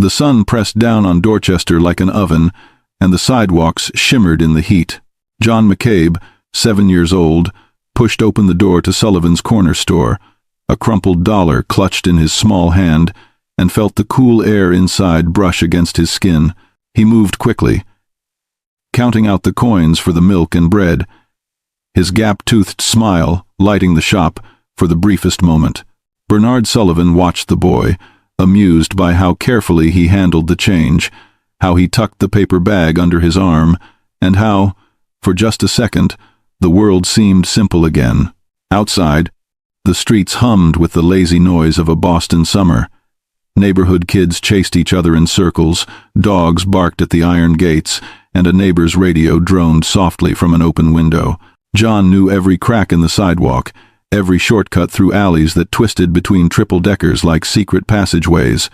The sun pressed down on Dorchester like an oven, and the sidewalks shimmered in the heat. John McCabe, 7 years old, pushed open the door to Sullivan's corner store, a crumpled dollar clutched in his small hand, and felt the cool air inside brush against his skin. He moved quickly, counting out the coins for the milk and bread, his gap-toothed smile lighting the shop for the briefest moment. Bernard Sullivan watched the boy, amused by how carefully he handled the change, how he tucked the paper bag under his arm, and how, for just a second, the world seemed simple again. Outside, the streets hummed with the lazy noise of a Boston summer. Neighborhood kids chased each other in circles, dogs barked at the iron gates, and a neighbor's radio droned softly from an open window. John knew every crack in the sidewalk, every shortcut through alleys that twisted between triple-deckers like secret passageways.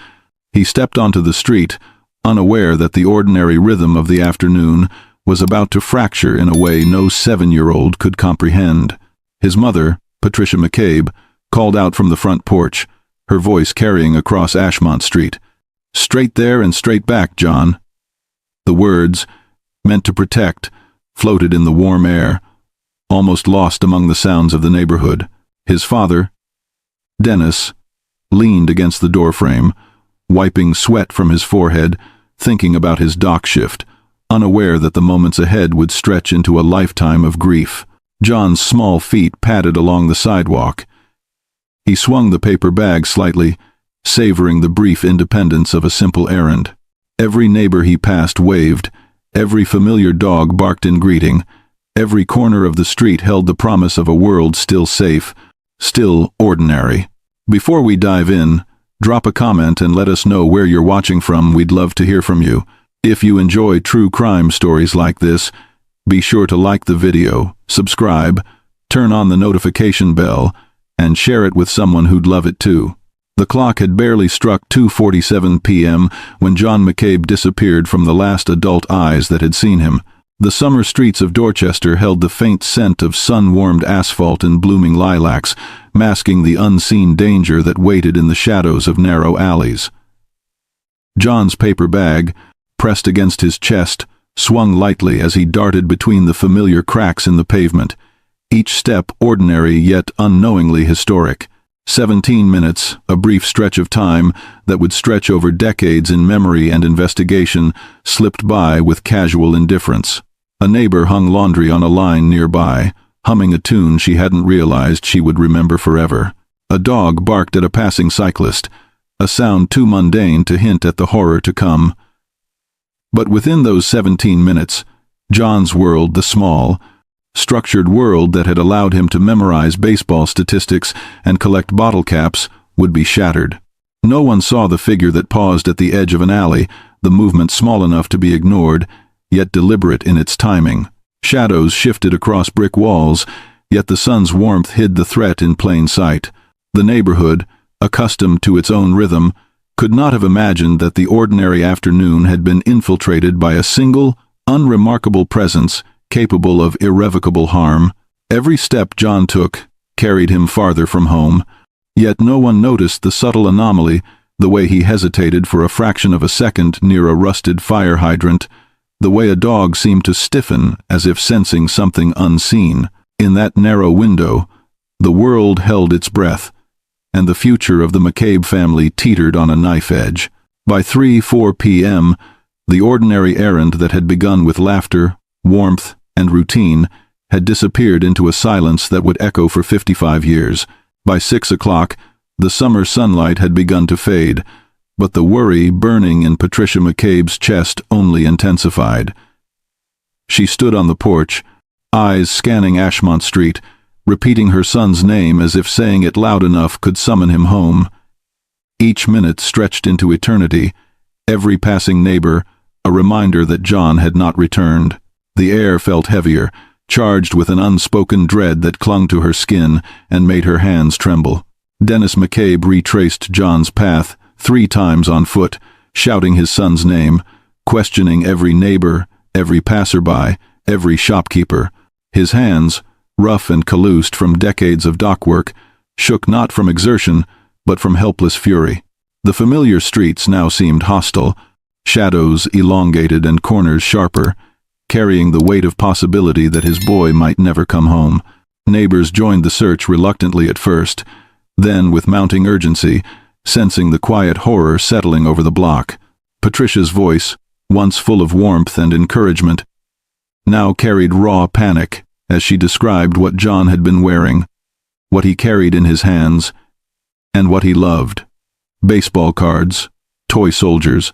He stepped onto the street, unaware that the ordinary rhythm of the afternoon was about to fracture in a way no 7-year-old could comprehend. His mother, Patricia McCabe, called out from the front porch, her voice carrying across Ashmont Street. "Straight there and straight back, John." The words, meant to protect, floated in the warm air, almost lost among the sounds of the neighborhood. His father, Dennis, leaned against the doorframe, wiping sweat from his forehead, thinking about his dock shift, unaware that the moments ahead would stretch into a lifetime of grief. John's small feet padded along the sidewalk. He swung the paper bag slightly, savoring the brief independence of a simple errand. Every neighbor he passed waved, every familiar dog barked in greeting, every corner of the street held the promise of a world still safe, still ordinary. Before we dive in, drop a comment and let us know where you're watching from. We'd love to hear from you. If you enjoy true crime stories like this, be sure to like the video, subscribe, turn on the notification bell, and share it with someone who'd love it too. The clock had barely struck 2:47 p.m. when John McCabe disappeared from the last adult eyes that had seen him. The summer streets of Dorchester held the faint scent of sun-warmed asphalt and blooming lilacs, masking the unseen danger that waited in the shadows of narrow alleys. John's paper bag, pressed against his chest, swung lightly as he darted between the familiar cracks in the pavement, each step ordinary yet unknowingly historic. 17 minutes, a brief stretch of time that would stretch over decades in memory and investigation, slipped by with casual indifference. A neighbor hung laundry on a line nearby, humming a tune she hadn't realized she would remember forever. A dog barked at a passing cyclist, a sound too mundane to hint at the horror to come. But within those 17 minutes, John's world, the small, structured world that had allowed him to memorize baseball statistics and collect bottle caps, would be shattered. No one saw the figure that paused at the edge of an alley, the movement small enough to be ignored, yet deliberate in its timing. Shadows shifted across brick walls, yet the sun's warmth hid the threat in plain sight. The neighborhood, accustomed to its own rhythm, could not have imagined that the ordinary afternoon had been infiltrated by a single, unremarkable presence capable of irrevocable harm. Every step John took carried him farther from home, yet no one noticed the subtle anomaly, the way he hesitated for a fraction of a second near a rusted fire hydrant, the way a dog seemed to stiffen as if sensing something unseen. In that narrow window, the world held its breath, and the future of the McCabe family teetered on a knife edge. By 3-4 p.m., the ordinary errand that had begun with laughter, warmth, and routine had disappeared into a silence that would echo for 55 years. By 6 o'clock, the summer sunlight had begun to fade, but the worry burning in Patricia McCabe's chest only intensified. She stood on the porch, eyes scanning Ashmont Street, repeating her son's name as if saying it loud enough could summon him home. Each minute stretched into eternity, every passing neighbor a reminder that John had not returned. The air felt heavier, charged with an unspoken dread that clung to her skin and made her hands tremble. Dennis McCabe retraced John's path, 3 times on foot, shouting his son's name, questioning every neighbor, every passerby, every shopkeeper. His hands, rough and calloused from decades of dock work, shook not from exertion, but from helpless fury. The familiar streets now seemed hostile, shadows elongated and corners sharper, carrying the weight of possibility that his boy might never come home. Neighbors joined the search reluctantly at first, then with mounting urgency, sensing the quiet horror settling over the block. Patricia's voice, once full of warmth and encouragement, now carried raw panic as she described what John had been wearing, what he carried in his hands, and what he loved. Baseball cards, toy soldiers,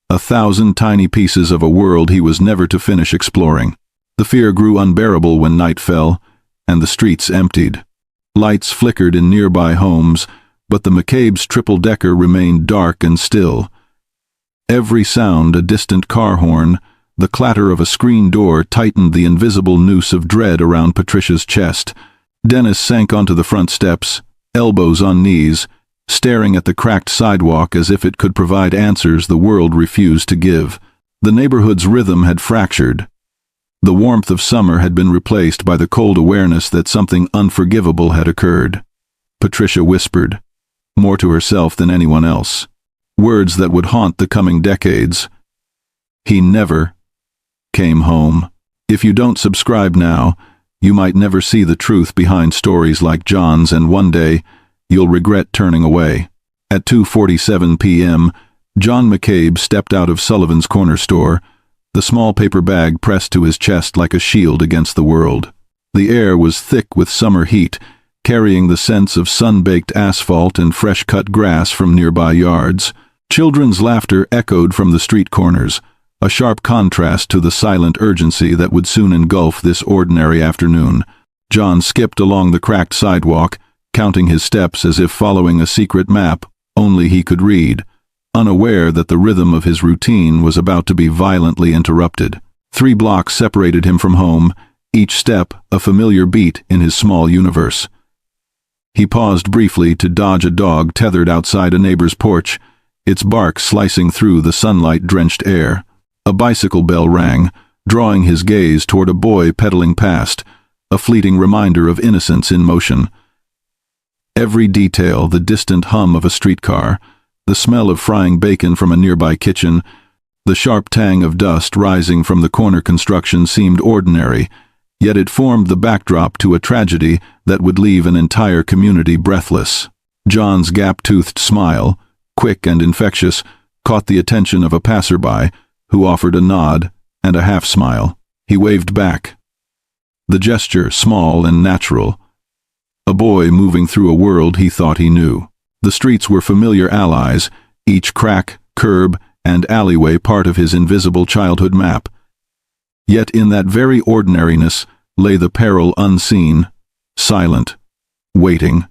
1,000 tiny pieces of a world he was never to finish exploring. The fear grew unbearable when night fell, and the streets emptied. Lights flickered in nearby homes, but the McCabe's triple-decker remained dark and still. Every sound, a distant car horn, the clatter of a screen door tightened the invisible noose of dread around Patricia's chest. Dennis sank onto the front steps, elbows on knees, staring at the cracked sidewalk as if it could provide answers the world refused to give. The neighborhood's rhythm had fractured. The warmth of summer had been replaced by the cold awareness that something unforgivable had occurred. Patricia whispered, more to herself than anyone else, words that would haunt the coming decades. He never came home. If you don't subscribe now, you might never see the truth behind stories like John's, and one day, you'll regret turning away. At 2:47 p.m., John McCabe stepped out of Sullivan's corner store, the small paper bag pressed to his chest like a shield against the world. The air was thick with summer heat, carrying the scents of sun-baked asphalt and fresh-cut grass from nearby yards. Children's laughter echoed from the street corners, a sharp contrast to the silent urgency that would soon engulf this ordinary afternoon. John skipped along the cracked sidewalk, counting his steps as if following a secret map only he could read, unaware that the rhythm of his routine was about to be violently interrupted. 3 blocks separated him from home, each step a familiar beat in his small universe. He paused briefly to dodge a dog tethered outside a neighbor's porch, its bark slicing through the sunlight-drenched air. A bicycle bell rang, drawing his gaze toward a boy pedaling past, a fleeting reminder of innocence in motion. Every detail, the distant hum of a streetcar, the smell of frying bacon from a nearby kitchen, the sharp tang of dust rising from the corner construction seemed ordinary, yet it formed the backdrop to a tragedy that would leave an entire community breathless. John's gap-toothed smile, quick and infectious, caught the attention of a passerby, who offered a nod and a half-smile. He waved back. The gesture small and natural. A boy moving through a world he thought he knew. The streets were familiar allies, each crack, curb, and alleyway part of his invisible childhood map. Yet in that very ordinariness lay the peril unseen, silent, waiting.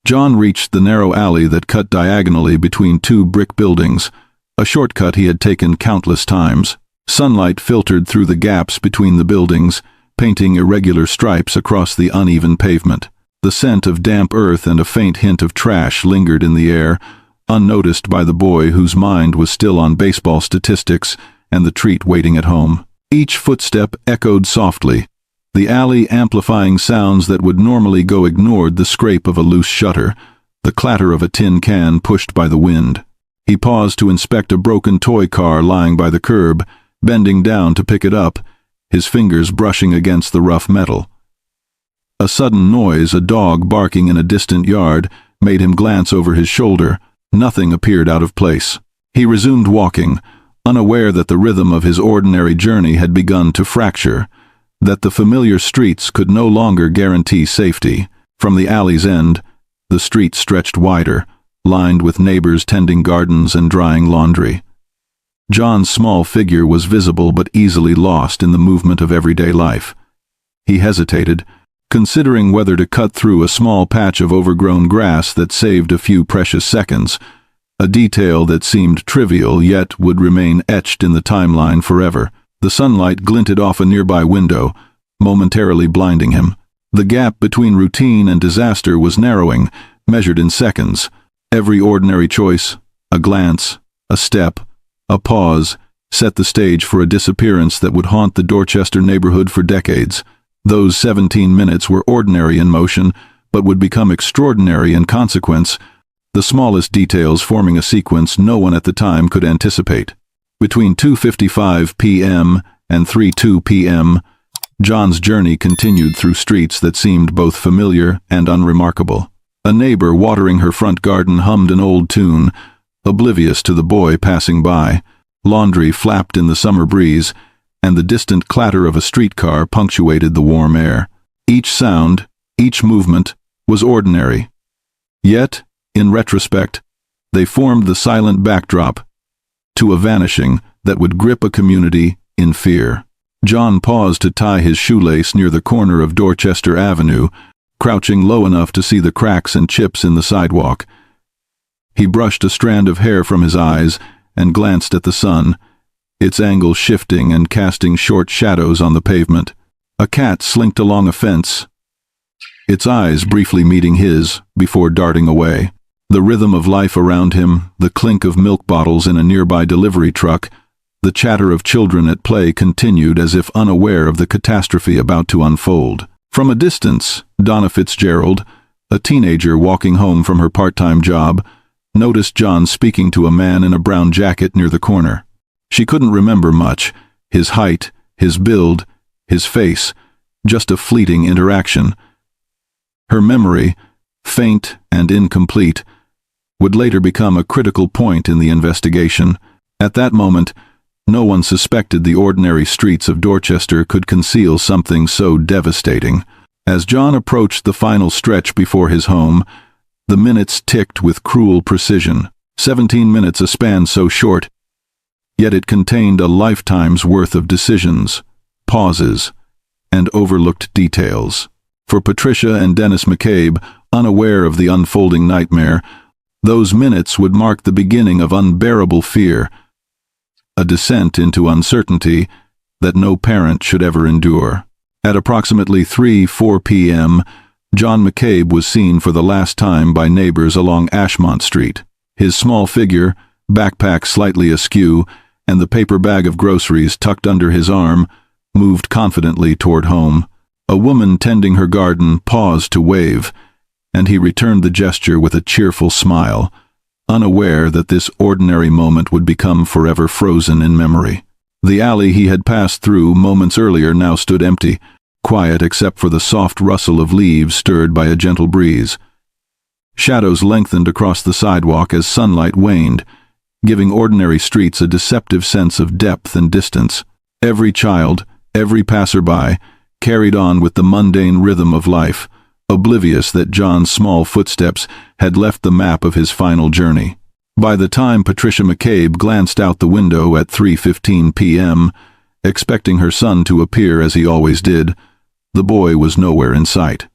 John reached the narrow alley that cut diagonally between 2 brick buildings, a shortcut he had taken countless times. Sunlight filtered through the gaps between the buildings, painting irregular stripes across the uneven pavement. The scent of damp earth and a faint hint of trash lingered in the air, unnoticed by the boy whose mind was still on baseball statistics and the treat waiting at home. Each footstep echoed softly, the alley amplifying sounds that would normally go ignored: the scrape of a loose shutter, the clatter of a tin can pushed by the wind. He paused to inspect a broken toy car lying by the curb, bending down to pick it up, his fingers brushing against the rough metal. A sudden noise, a dog barking in a distant yard, made him glance over his shoulder. Nothing appeared out of place. He resumed walking, unaware that the rhythm of his ordinary journey had begun to fracture, that the familiar streets could no longer guarantee safety. From the alley's end, the street stretched wider, lined with neighbors tending gardens and drying laundry. John's small figure was visible but easily lost in the movement of everyday life. He hesitated, considering whether to cut through a small patch of overgrown grass that saved a few precious seconds, a detail that seemed trivial yet would remain etched in the timeline forever. The sunlight glinted off a nearby window, momentarily blinding him. The gap between routine and disaster was narrowing, measured in seconds. Every ordinary choice, a glance, a step, a pause, set the stage for a disappearance that would haunt the Dorchester neighborhood for decades. Those 17 minutes were ordinary in motion, but would become extraordinary in consequence. the smallest details forming a sequence no one at the time could anticipate. Between 2:55 p.m. and 3:02 p.m., John's journey continued through streets that seemed both familiar and unremarkable. A neighbor watering her front garden hummed an old tune, oblivious to the boy passing by. Laundry flapped in the summer breeze, and the distant clatter of a streetcar punctuated the warm air. Each sound, each movement, was ordinary. Yet, in retrospect, they formed the silent backdrop to a vanishing that would grip a community in fear. John paused to tie his shoelace near the corner of Dorchester Avenue, crouching low enough to see the cracks and chips in the sidewalk. He brushed a strand of hair from his eyes and glanced at the sun, its angle shifting and casting short shadows on the pavement. A cat slinked along a fence, its eyes briefly meeting his before darting away. The rhythm of life around him, the clink of milk bottles in a nearby delivery truck, the chatter of children at play continued as if unaware of the catastrophe about to unfold. From a distance, Donna Fitzgerald, a teenager walking home from her part-time job, noticed John speaking to a man in a brown jacket near the corner. She couldn't remember much: his height, his build, his face, just a fleeting interaction. Her memory, faint and incomplete, would later become a critical point in the investigation. At that moment, no one suspected the ordinary streets of Dorchester could conceal something so devastating. As John approached the final stretch before his home, the minutes ticked with cruel precision. 17 minutes, a span so short, yet it contained a lifetime's worth of decisions, pauses, and overlooked details. For Patricia and Dennis McCabe, unaware of the unfolding nightmare, those minutes would mark the beginning of unbearable fear, a descent into uncertainty that no parent should ever endure. At approximately 3:04 p.m., John McCabe was seen for the last time by neighbors along Ashmont Street. His small figure, backpack slightly askew, and the paper bag of groceries tucked under his arm, moved confidently toward home. A woman tending her garden paused to wave, and he returned the gesture with a cheerful smile, unaware that this ordinary moment would become forever frozen in memory. The alley he had passed through moments earlier now stood empty, quiet except for the soft rustle of leaves stirred by a gentle breeze. Shadows lengthened across the sidewalk as sunlight waned, giving ordinary streets a deceptive sense of depth and distance. Every child, every passerby, carried on with the mundane rhythm of life, oblivious that John's small footsteps had left the map of his final journey. By the time Patricia McCabe glanced out the window at 3:15 p.m., expecting her son to appear as he always did, the boy was nowhere in sight.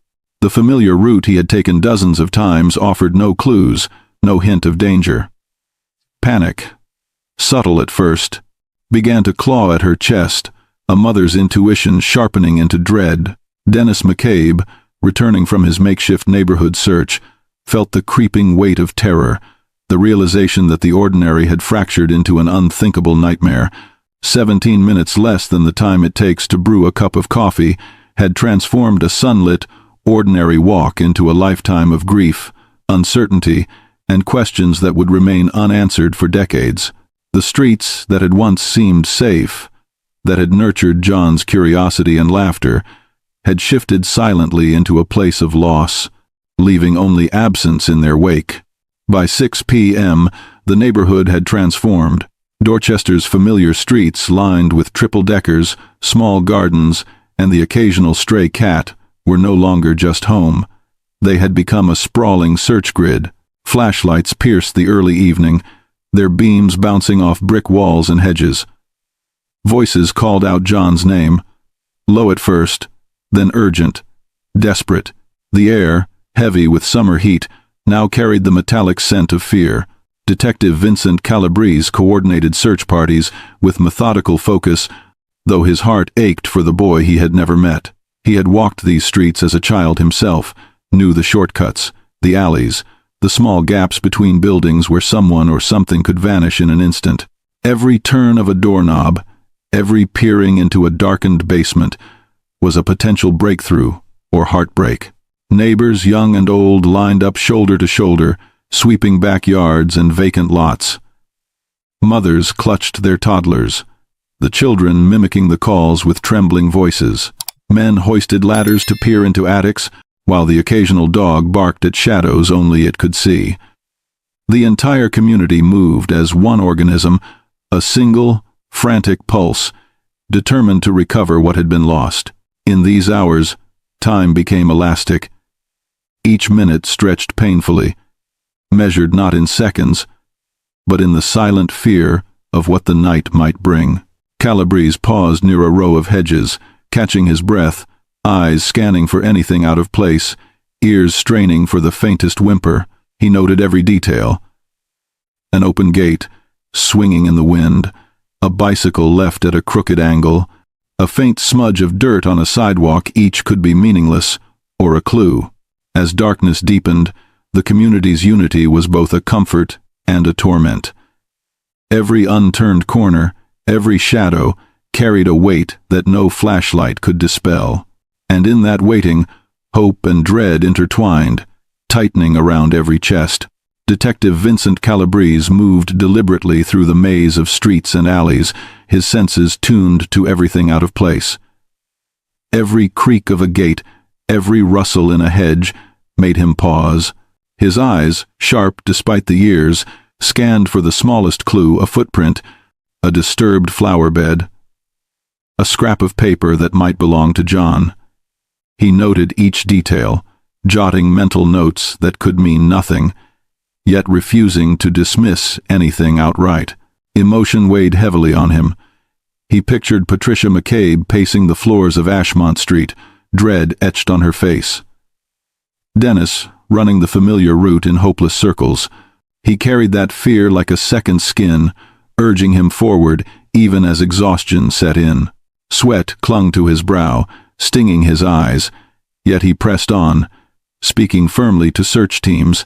The familiar route he had taken dozens of times offered no clues, no hint of danger. Panic, subtle at first, began to claw at her chest, a mother's intuition sharpening into dread. Dennis McCabe, returning from his makeshift neighborhood search, felt the creeping weight of terror, the realization that the ordinary had fractured into an unthinkable nightmare. 17 minutes less than the time it takes to brew a cup of coffee had transformed a sunlit, ordinary walk into a lifetime of grief, uncertainty, and questions that would remain unanswered for decades. The streets that had once seemed safe, that had nurtured John's curiosity and laughter, had shifted silently into a place of loss, leaving only absence in their wake. By 6 p.m., the neighborhood had transformed. Dorchester's familiar streets, lined with triple-deckers, small gardens, and the occasional stray cat, were no longer just home. They had become a sprawling search grid. Flashlights pierced the early evening, their beams bouncing off brick walls and hedges. Voices called out John's name, low at first, then urgent, desperate. The air, heavy with summer heat, now carried the metallic scent of fear. Detective Vincent Calabrese coordinated search parties with methodical focus, though his heart ached for the boy he had never met. He had walked these streets as a child himself, knew the shortcuts, the alleys, the small gaps between buildings where someone or something could vanish in an instant. Every turn of a doorknob, every peering into a darkened basement, was a potential breakthrough or heartbreak. Neighbors, young and old, lined up shoulder to shoulder, sweeping backyards and vacant lots. Mothers clutched their toddlers, the children mimicking the calls with trembling voices. Men hoisted ladders to peer into attics, while the occasional dog barked at shadows only it could see. The entire community moved as one organism, a single, frantic pulse, determined to recover what had been lost. In these hours, time became elastic. Each minute stretched painfully, measured not in seconds, but in the silent fear of what the night might bring. Calabrese paused near a row of hedges, catching his breath, eyes scanning for anything out of place, ears straining for the faintest whimper. He noted every detail. An open gate, swinging in the wind, a bicycle left at a crooked angle, a faint smudge of dirt on a sidewalk. Each could be meaningless, or a clue. As darkness deepened, the community's unity was both a comfort and a torment. Every unturned corner, every shadow, carried a weight that no flashlight could dispel. And in that waiting, hope and dread intertwined, tightening around every chest. Detective Vincent Calabrese moved deliberately through the maze of streets and alleys, his senses tuned to everything out of place. Every creak of a gate, every rustle in a hedge, made him pause. His eyes, sharp despite the years, scanned for the smallest clue, a footprint, a disturbed flower bed, a scrap of paper that might belong to John. He noted each detail, jotting mental notes that could mean nothing, yet refusing to dismiss anything outright. Emotion weighed heavily on him. He pictured Patricia McCabe pacing the floors of Ashmont Street, dread etched on her face. Dennis, running the familiar route in hopeless circles. He carried that fear like a second skin, urging him forward even as exhaustion set in. Sweat clung to his brow, stinging his eyes, yet he pressed on, speaking firmly to search teams,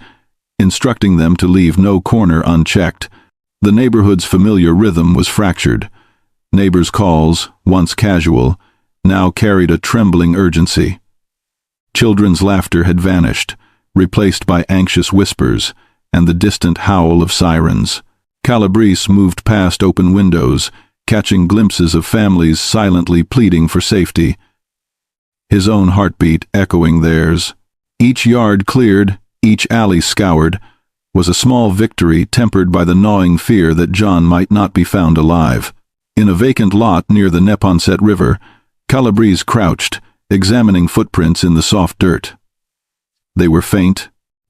instructing them to leave no corner unchecked. The neighborhood's familiar rhythm was fractured. Neighbors' calls, once casual, now carried a trembling urgency. Children's laughter had vanished, replaced by anxious whispers and the distant howl of sirens. Calabrese moved past open windows, catching glimpses of families silently pleading for safety, his own heartbeat echoing theirs. Each yard cleared, each alley scoured, was a small victory tempered by the gnawing fear that John might not be found alive. In a vacant lot near the Neponset River, Calabrese crouched, examining footprints in the soft dirt. They were faint,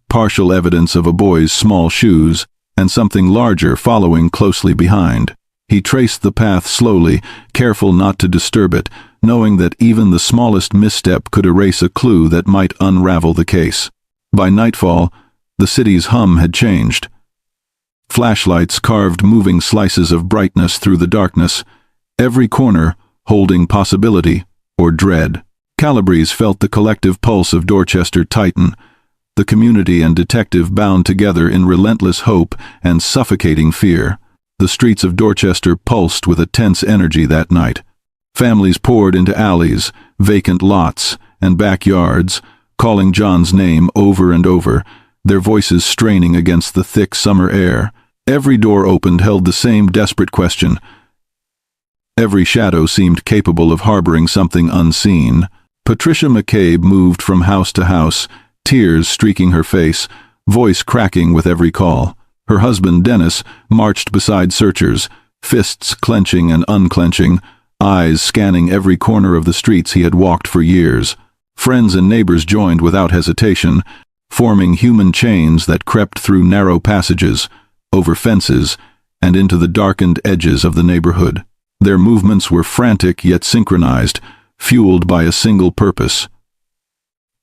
partial evidence of a boy's small shoes, and something larger following closely behind. He traced the path slowly, careful not to disturb it, knowing that even the smallest misstep could erase a clue that might unravel the case. By nightfall, the city's hum had changed. Flashlights carved moving slices of brightness through the darkness, every corner holding possibility or dread. Calabrese felt the collective pulse of Dorchester tighten, the community and detective bound together in relentless hope and suffocating fear. The streets of Dorchester pulsed with a tense energy that night. Families poured into alleys, vacant lots, and backyards, calling John's name over and over, their voices straining against the thick summer air. Every door opened held the same desperate question. Every shadow seemed capable of harboring something unseen. Patricia McCabe moved from house to house, tears streaking her face, voice cracking with every call. Her husband, Dennis, marched beside searchers, fists clenching and unclenching, eyes scanning every corner of the streets he had walked for years. Friends and neighbors joined without hesitation, forming human chains that crept through narrow passages, over fences, and into the darkened edges of the neighborhood. Their movements were frantic yet synchronized, fueled by a single purpose.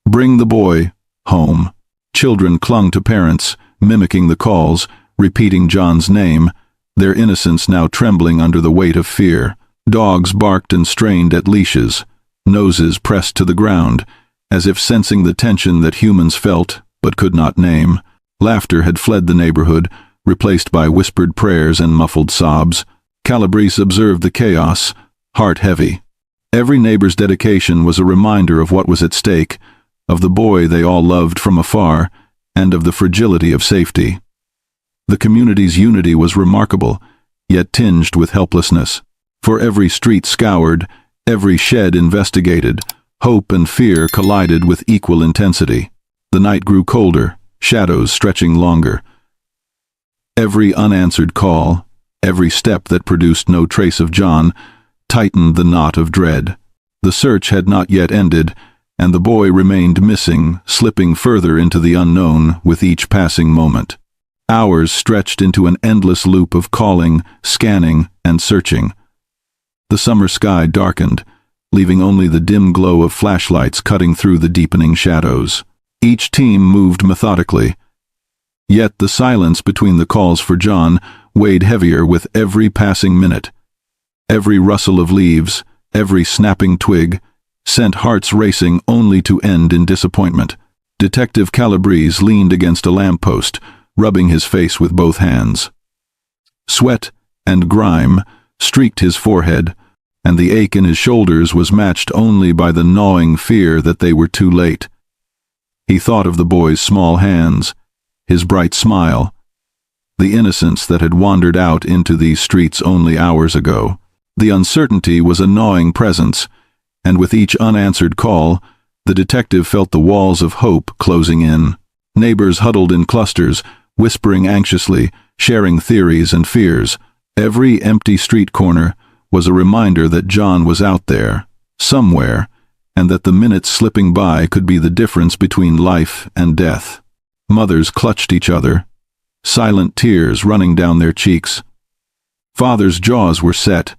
Bring the boy home. Children clung to parents, mimicking the calls, repeating John's name, their innocence now trembling under the weight of fear. Dogs barked and strained at leashes, noses pressed to the ground, as if sensing the tension that humans felt but could not name. Laughter had fled the neighborhood, replaced by whispered prayers and muffled sobs. Calabrese observed the chaos, heart heavy. Every neighbor's dedication was a reminder of what was at stake, of the boy they all loved from afar, and of the fragility of safety. The community's unity was remarkable, yet tinged with helplessness. For every street scoured, every shed investigated, hope and fear collided with equal intensity. The night grew colder, shadows stretching longer. Every unanswered call, every step that produced no trace of John, tightened the knot of dread. The search had not yet ended, and the boy remained missing, slipping further into the unknown with each passing moment. Hours stretched into an endless loop of calling, scanning, and searching. The summer sky darkened, leaving only the dim glow of flashlights cutting through the deepening shadows. Each team moved methodically. Yet the silence between the calls for John weighed heavier with every passing minute. Every rustle of leaves, every snapping twig, sent hearts racing only to end in disappointment. Detective Calabrese leaned against a lamppost, rubbing his face with both hands. Sweat and grime streaked his forehead, and the ache in his shoulders was matched only by the gnawing fear that they were too late. He thought of the boy's small hands, his bright smile, the innocence that had wandered out into these streets only hours ago. The uncertainty was a gnawing presence, and with each unanswered call, the detective felt the walls of hope closing in. Neighbors huddled in clusters, whispering anxiously, sharing theories and fears. Every empty street corner was a reminder that John was out there, somewhere, and that the minutes slipping by could be the difference between life and death. Mothers clutched each other, silent tears running down their cheeks. Fathers' jaws were set,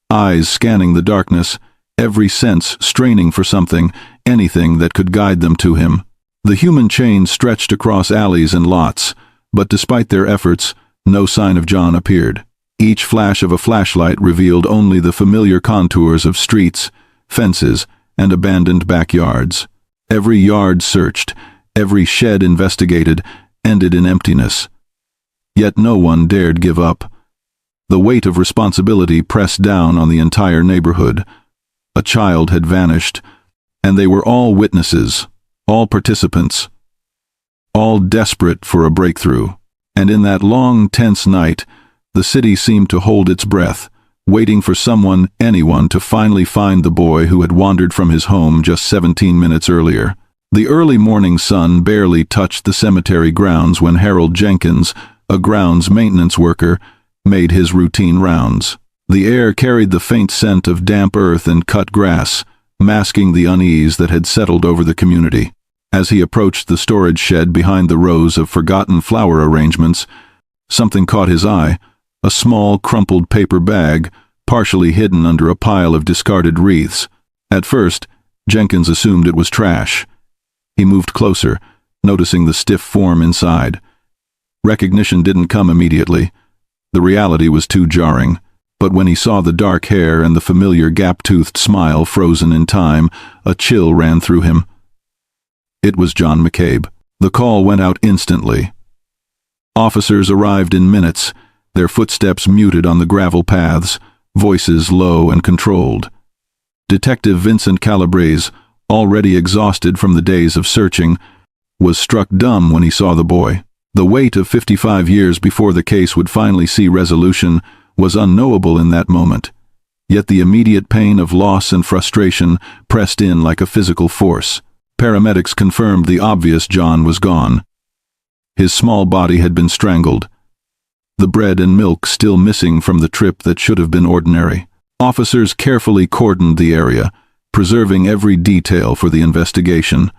eyes scanning the darkness, every sense straining for something, anything that could guide them to him. The human chain stretched across alleys and lots, but despite their efforts, no sign of John appeared. Each flash of a flashlight revealed only the familiar contours of streets, fences, and abandoned backyards. Every yard searched, every shed investigated, ended in emptiness. Yet no one dared give up. The weight of responsibility pressed down on the entire neighborhood. A child had vanished, and they were all witnesses, all participants, all desperate for a breakthrough. And in that long, tense night, the city seemed to hold its breath, waiting for someone, anyone, to finally find the boy who had wandered from his home just 17 minutes earlier. The early morning sun barely touched the cemetery grounds when Harold Jenkins, a grounds maintenance worker, made his routine rounds. The air carried the faint scent of damp earth and cut grass, masking the unease that had settled over the community. As he approached the storage shed behind the rows of forgotten flower arrangements, something caught his eye. A small, crumpled paper bag, partially hidden under a pile of discarded wreaths. At first, Jenkins assumed it was trash. He moved closer, noticing the stiff form inside. Recognition didn't come immediately. The reality was too jarring. But when he saw the dark hair and the familiar gap-toothed smile frozen in time, a chill ran through him. It was John McCabe. The call went out instantly. Officers arrived in minutes, their footsteps muted on the gravel paths, voices low and controlled. Detective Vincent Calabrese, already exhausted from the days of searching, was struck dumb when he saw the boy. The weight of 55 years before the case would finally see resolution was unknowable in that moment. Yet the immediate pain of loss and frustration pressed in like a physical force. Paramedics confirmed the obvious: John was gone. His small body had been strangled, the bread and milk still missing from the trip that should have been ordinary. Officers carefully cordoned the area, preserving every detail for the investigation,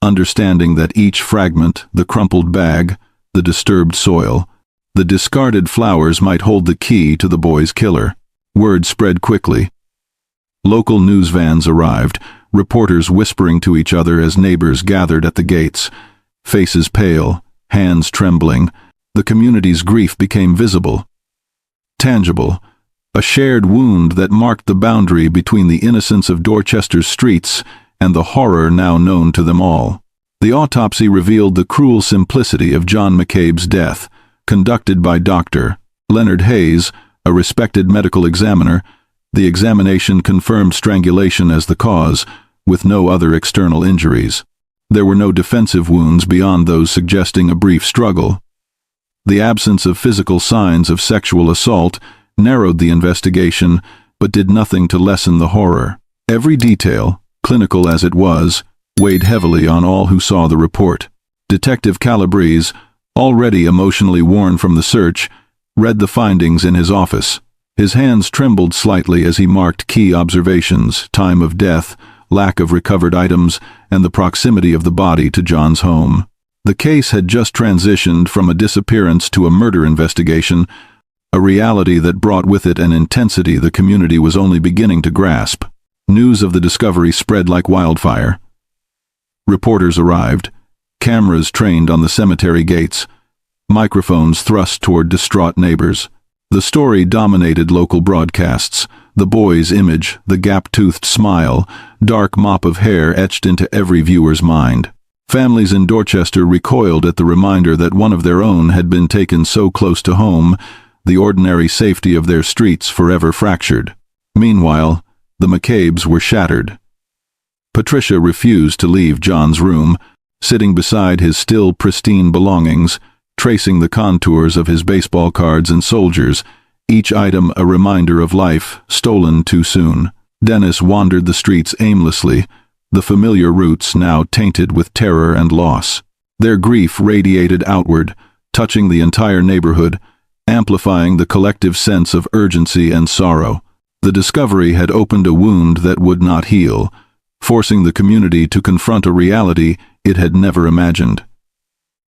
understanding that each fragment, the crumpled bag, the disturbed soil, the discarded flowers might hold the key to the boy's killer. Word spread quickly. Local news vans arrived, reporters whispering to each other as neighbors gathered at the gates, faces pale, hands trembling. The community's grief became visible, tangible, a shared wound that marked the boundary between the innocence of Dorchester's streets and the horror now known to them all. The autopsy revealed the cruel simplicity of John McCabe's death, conducted by Dr. Leonard Hayes, a respected medical examiner. The examination confirmed strangulation as the cause, with no other external injuries. There were no defensive wounds beyond those suggesting a brief struggle. The absence of physical signs of sexual assault narrowed the investigation, but did nothing to lessen the horror. Every detail, clinical as it was, weighed heavily on all who saw the report. Detective Calabrese, already emotionally worn from the search, read the findings in his office. His hands trembled slightly as he marked key observations: time of death, lack of recovered items, and the proximity of the body to John's home. The case had just transitioned from a disappearance to a murder investigation, a reality that brought with it an intensity the community was only beginning to grasp. News of the discovery spread like wildfire. Reporters arrived, cameras trained on the cemetery gates, microphones thrust toward distraught neighbors. The story dominated local broadcasts. The boy's image, the gap-toothed smile, dark mop of hair etched into every viewer's mind. Families in Dorchester recoiled at the reminder that one of their own had been taken so close to home, the ordinary safety of their streets forever fractured. Meanwhile, the McCabes were shattered. Patricia refused to leave John's room, sitting beside his still pristine belongings, tracing the contours of his baseball cards and soldiers, each item a reminder of life stolen too soon. Dennis wandered the streets aimlessly, the familiar routes now tainted with terror and loss. Their grief radiated outward, touching the entire neighborhood, amplifying the collective sense of urgency and sorrow. The discovery had opened a wound that would not heal, forcing the community to confront a reality it had never imagined.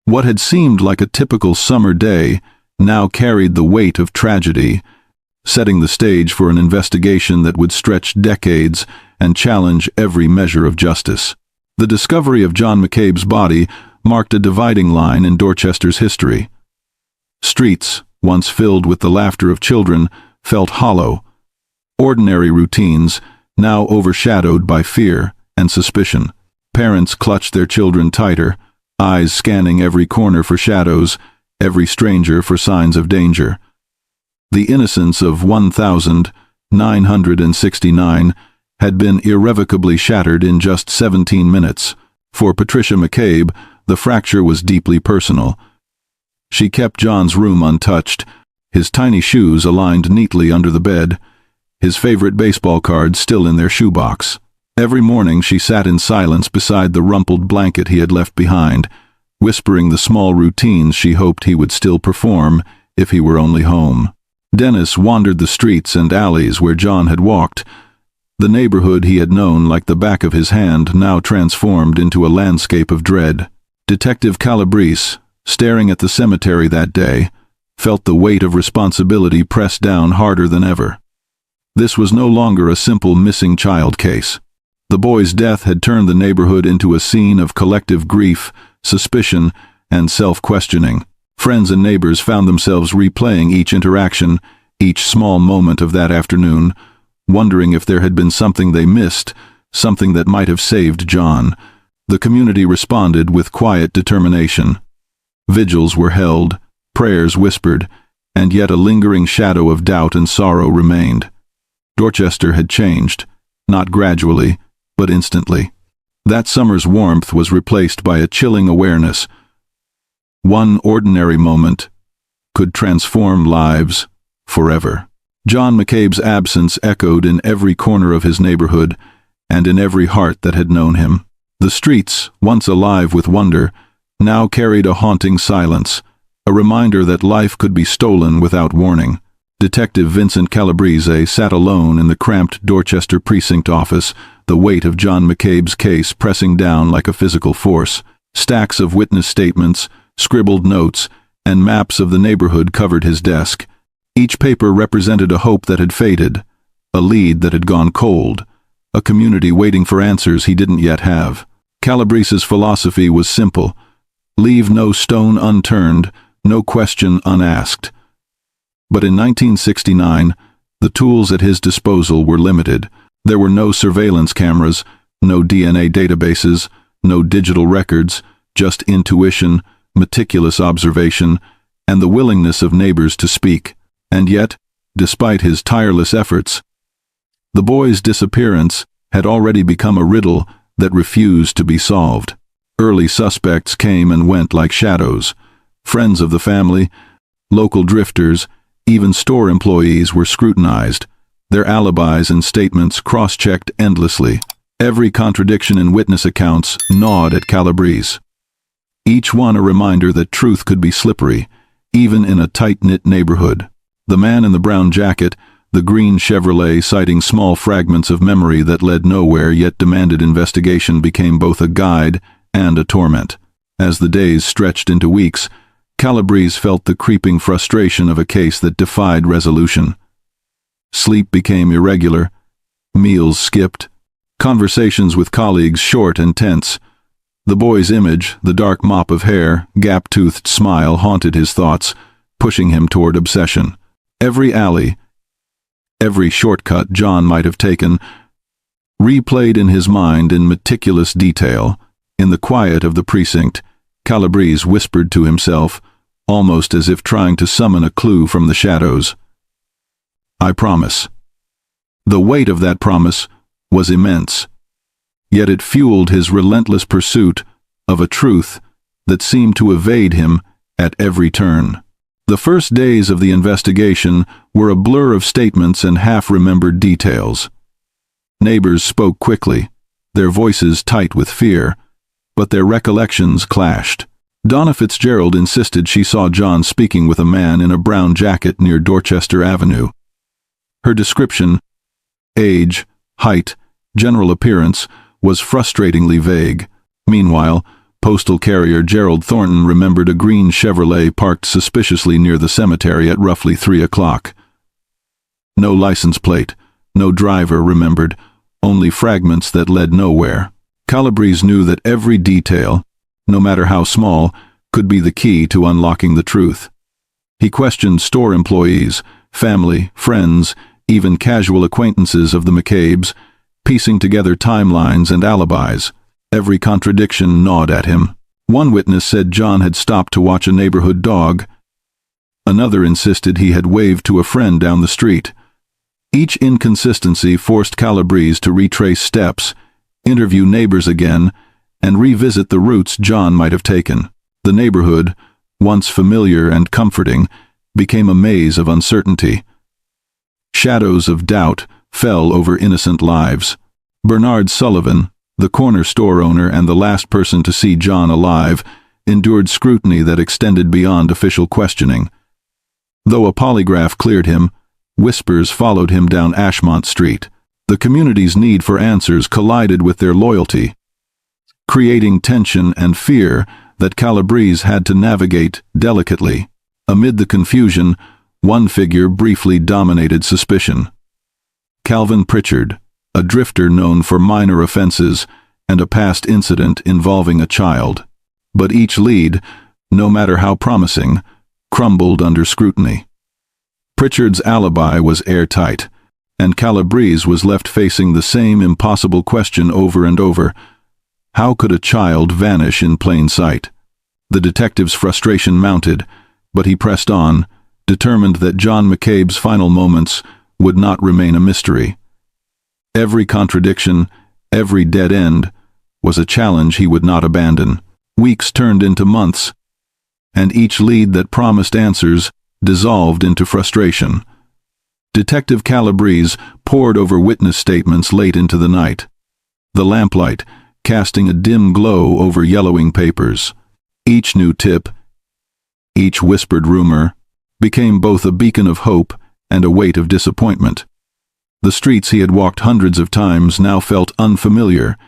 What had seemed like a typical summer day now carried the weight of tragedy, setting the stage for an investigation that would stretch decades and challenge every measure of justice. The discovery of John McCabe's body marked a dividing line in Dorchester's history. Streets, once filled with the laughter of children, felt hollow. Ordinary routines, now overshadowed by fear and suspicion. Parents clutched their children tighter, eyes scanning every corner for shadows, every stranger for signs of danger. The innocence of 1,969 had been irrevocably shattered in just 17 minutes. For Patricia McCabe, the fracture was deeply personal. She kept John's room untouched, his tiny shoes aligned neatly under the bed, his favorite baseball cards still in their shoebox. Every morning she sat in silence beside the rumpled blanket he had left behind, whispering the small routines she hoped he would still perform if he were only home. Dennis wandered the streets and alleys where John had walked, the neighborhood he had known like the back of his hand now transformed into a landscape of dread. Detective Calabrese, staring at the cemetery that day, felt the weight of responsibility press down harder than ever. This was no longer a simple missing child case. The boy's death had turned the neighborhood into a scene of collective grief, suspicion, and self-questioning. Friends and neighbors found themselves replaying each interaction, each small moment of that afternoon, wondering if there had been something they missed, something that might have saved John. The community responded with quiet determination. Vigils were held, prayers whispered, and yet a lingering shadow of doubt and sorrow remained. Dorchester had changed, not gradually, but instantly. That summer's warmth was replaced by a chilling awareness. One ordinary moment could transform lives forever. John McCabe's absence echoed in every corner of his neighborhood and in every heart that had known him. The streets, once alive with wonder, now carried a haunting silence, a reminder that life could be stolen without warning. Detective Vincent Calabrese sat alone in the cramped Dorchester precinct office, the weight of John McCabe's case pressing down like a physical force. Stacks of witness statements, scribbled notes, and maps of the neighborhood covered his desk. Each paper represented a hope that had faded, a lead that had gone cold, a community waiting for answers he didn't yet have. Calabrese's philosophy was simple: leave no stone unturned, no question unasked. But in 1969, the tools at his disposal were limited. There were no surveillance cameras, no DNA databases, no digital records, just intuition, meticulous observation, and the willingness of neighbors to speak. And yet, despite his tireless efforts, the boy's disappearance had already become a riddle that refused to be solved. Early suspects came and went like shadows. Friends of the family, local drifters, even store employees were scrutinized, their alibis and statements cross-checked endlessly. Every contradiction in witness accounts gnawed at Calabrese. Each one a reminder that truth could be slippery, even in a tight-knit neighborhood. The man in the brown jacket, the green Chevrolet citing small fragments of memory that led nowhere yet demanded investigation, became both a guide and a torment. As the days stretched into weeks, Calabrese felt the creeping frustration of a case that defied resolution. Sleep became irregular, meals skipped, conversations with colleagues short and tense. The boy's image, the dark mop of hair, gap-toothed smile haunted his thoughts, pushing him toward obsession. Every alley, every shortcut John might have taken, replayed in his mind in meticulous detail. In the quiet of the precinct, Calabrese whispered to himself, almost as if trying to summon a clue from the shadows. "I promise." The weight of that promise was immense, yet it fueled his relentless pursuit of a truth that seemed to evade him at every turn. The first days of the investigation were a blur of statements and half-remembered details. Neighbors spoke quickly, their voices tight with fear, but their recollections clashed. Donna Fitzgerald insisted she saw John speaking with a man in a brown jacket near Dorchester Avenue. Her description, age, height, general appearance, was frustratingly vague. Meanwhile, postal carrier Gerald Thornton remembered a green Chevrolet parked suspiciously near the cemetery at roughly 3 o'clock. No license plate, no driver remembered, only fragments that led nowhere. Calabrese knew that every detail, no matter how small, could be the key to unlocking the truth. He questioned store employees, family, friends, even casual acquaintances of the McCabes, piecing together timelines and alibis. Every contradiction gnawed at him. One witness said John had stopped to watch a neighborhood dog. Another insisted he had waved to a friend down the street. Each inconsistency forced Calabrese to retrace steps, interview neighbors again, and revisit the routes John might have taken. The neighborhood, once familiar and comforting, became a maze of uncertainty. Shadows of doubt fell over innocent lives. Bernard Sullivan, the corner store owner and the last person to see John alive, endured scrutiny that extended beyond official questioning. Though a polygraph cleared him, whispers followed him down Ashmont Street. The community's need for answers collided with their loyalty, creating tension and fear that Calabrese had to navigate delicately. Amid the confusion, one figure briefly dominated suspicion. Calvin Pritchard, a drifter known for minor offenses and a past incident involving a child. But each lead, no matter how promising, crumbled under scrutiny. Pritchard's alibi was airtight, and Calabrese was left facing the same impossible question over and over. How could a child vanish in plain sight? The detective's frustration mounted, but he pressed on, determined that John McCabe's final moments would not remain a mystery. Every contradiction, every dead end, was a challenge he would not abandon. Weeks turned into months, and each lead that promised answers dissolved into frustration. Detective Calabrese pored over witness statements late into the night, the lamplight casting a dim glow over yellowing papers. Each new tip, each whispered rumor, became both a beacon of hope and a weight of disappointment. The streets he had walked hundreds of times now felt unfamiliar,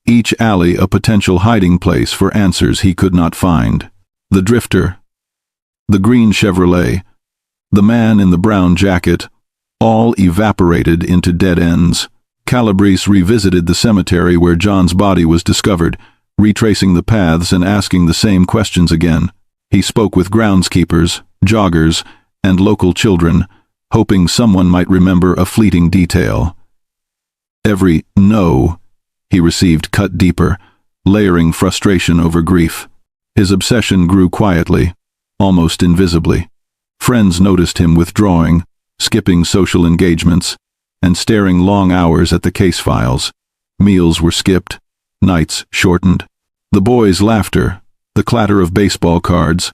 each alley a potential hiding place for answers he could not find. The drifter, the green Chevrolet, the man in the brown jacket, all evaporated into dead ends. Calabrese revisited the cemetery where John's body was discovered, retracing the paths and asking the same questions again. He spoke with groundskeepers, joggers, and local children, hoping someone might remember a fleeting detail. Every "no" he received cut deeper, layering frustration over grief. His obsession grew quietly, almost invisibly. Friends noticed him withdrawing, skipping social engagements, and staring long hours at the case files. Meals were skipped, nights shortened. The boys' laughter, the clatter of baseball cards,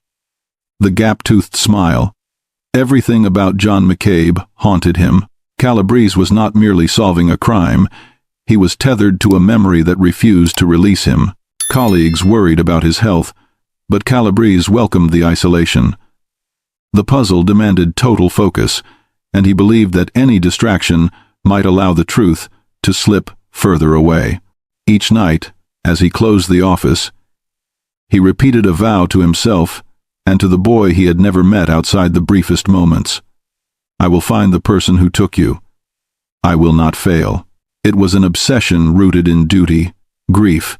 the gap-toothed smile. Everything about John McCabe haunted him. Calabrese was not merely solving a crime, he was tethered to a memory that refused to release him. Colleagues worried about his health, but Calabrese welcomed the isolation. The puzzle demanded total focus, and he believed that any distraction might allow the truth to slip further away. Each night, as he closed the office, he repeated a vow to himself and to the boy he had never met outside the briefest moments. I will find the person who took you. I will not fail. It was an obsession rooted in duty, grief,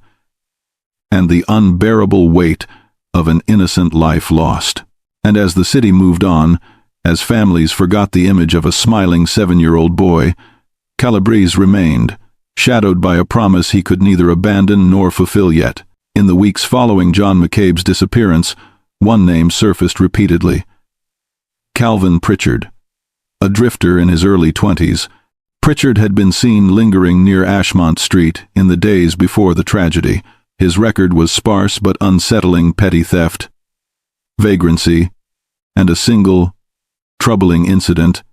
and the unbearable weight of an innocent life lost. And as the city moved on, as families forgot the image of a smiling 7-year-old boy, Calabrese remained, shadowed by a promise he could neither abandon nor fulfill yet. In the weeks following John McCabe's disappearance, one name surfaced repeatedly: Calvin Pritchard. A drifter in his early 20s, Pritchard had been seen lingering near Ashmont Street in the days before the tragedy. His record was sparse but unsettling: petty theft, vagrancy, and a single, troubling incident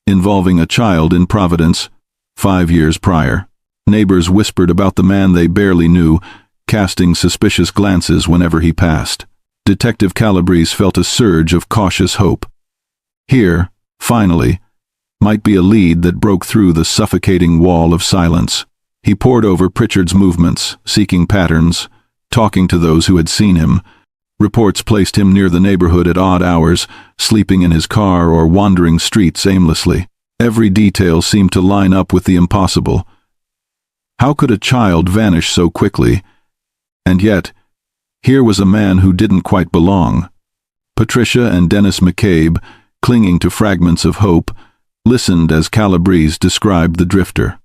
involving a child in Providence 5 years prior. Neighbors whispered about the man they barely knew, casting suspicious glances whenever he passed. Detective Calabrese felt a surge of cautious hope. Here, finally, might be a lead that broke through the suffocating wall of silence. He pored over Pritchard's movements, seeking patterns, talking to those who had seen him. Reports placed him near the neighborhood at odd hours, sleeping in his car or wandering streets aimlessly. Every detail seemed to line up with the impossible. How could a child vanish so quickly? And yet, here was a man who didn't quite belong. Patricia and Dennis McCabe, clinging to fragments of hope, listened as Calabrese described the drifter.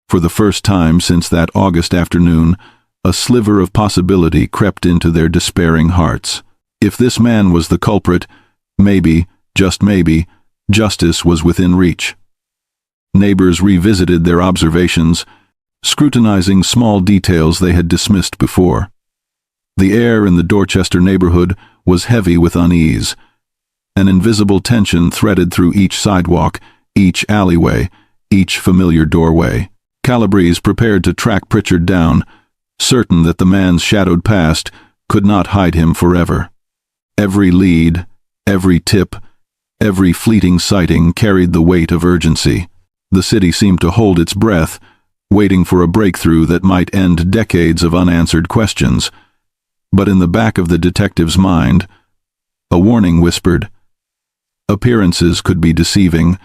For the first time since that August afternoon, a sliver of possibility crept into their despairing hearts. If this man was the culprit, maybe, just maybe, justice was within reach. Neighbors revisited their observations, scrutinizing small details they had dismissed before. The air in the Dorchester neighborhood was heavy with unease. An invisible tension threaded through each sidewalk, each alleyway, each familiar doorway. Calabrese prepared to track Pritchard down, certain that the man's shadowed past could not hide him forever. Every lead, every tip, every fleeting sighting carried the weight of urgency. The city seemed to hold its breath, waiting for a breakthrough that might end decades of unanswered questions. But in the back of the detective's mind, a warning whispered: appearances could be deceiving,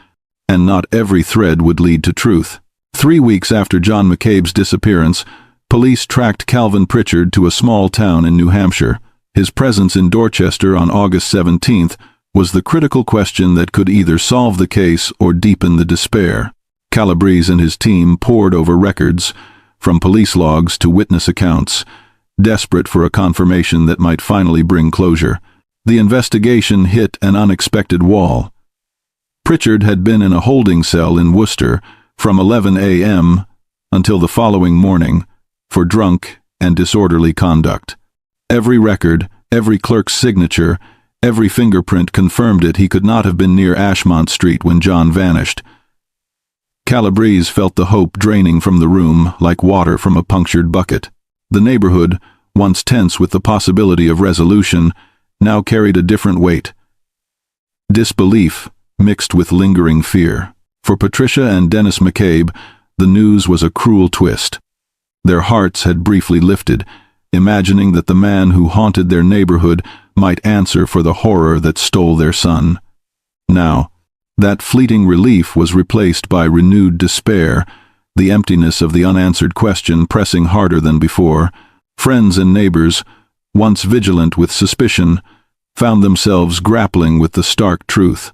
and not every thread would lead to truth. 3 weeks after John McCabe's disappearance, police tracked Calvin Pritchard to a small town in New Hampshire. His presence in Dorchester on August 17th was the critical question that could either solve the case or deepen the despair. Calabrese and his team pored over records, from police logs to witness accounts, desperate for a confirmation that might finally bring closure. The investigation hit an unexpected wall. Pritchard had been in a holding cell in Worcester from 11 a.m. until the following morning for drunk and disorderly conduct. Every record, every clerk's signature, every fingerprint confirmed it. He could not have been near Ashmont Street when John vanished. Calabrese felt the hope draining from the room like water from a punctured bucket. The neighborhood, once tense with the possibility of resolution, now carried a different weight. Disbelief mixed with lingering fear. For Patricia and Dennis McCabe, the news was a cruel twist. Their hearts had briefly lifted, imagining that the man who haunted their neighborhood might answer for the horror that stole their son. Now, that fleeting relief was replaced by renewed despair, the emptiness of the unanswered question pressing harder than before. Friends and neighbors, once vigilant with suspicion, found themselves grappling with the stark truth.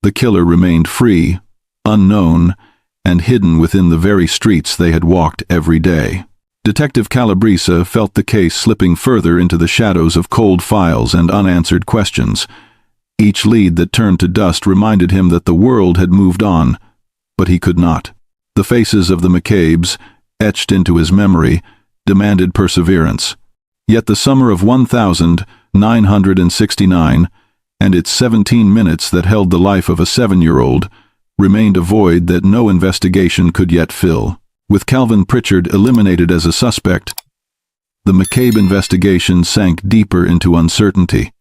The killer remained free, unknown, and hidden within the very streets they had walked every day. Detective Calabrese felt the case slipping further into the shadows of cold files and unanswered questions. Each lead that turned to dust reminded him that the world had moved on, but he could not. The faces of the McCabes, etched into his memory, demanded perseverance. Yet the summer of 1969, and its 17 minutes that held the life of a 7-year-old, remained a void that no investigation could yet fill. With Calvin Pritchard eliminated as a suspect, the McCabe investigation sank deeper into uncertainty.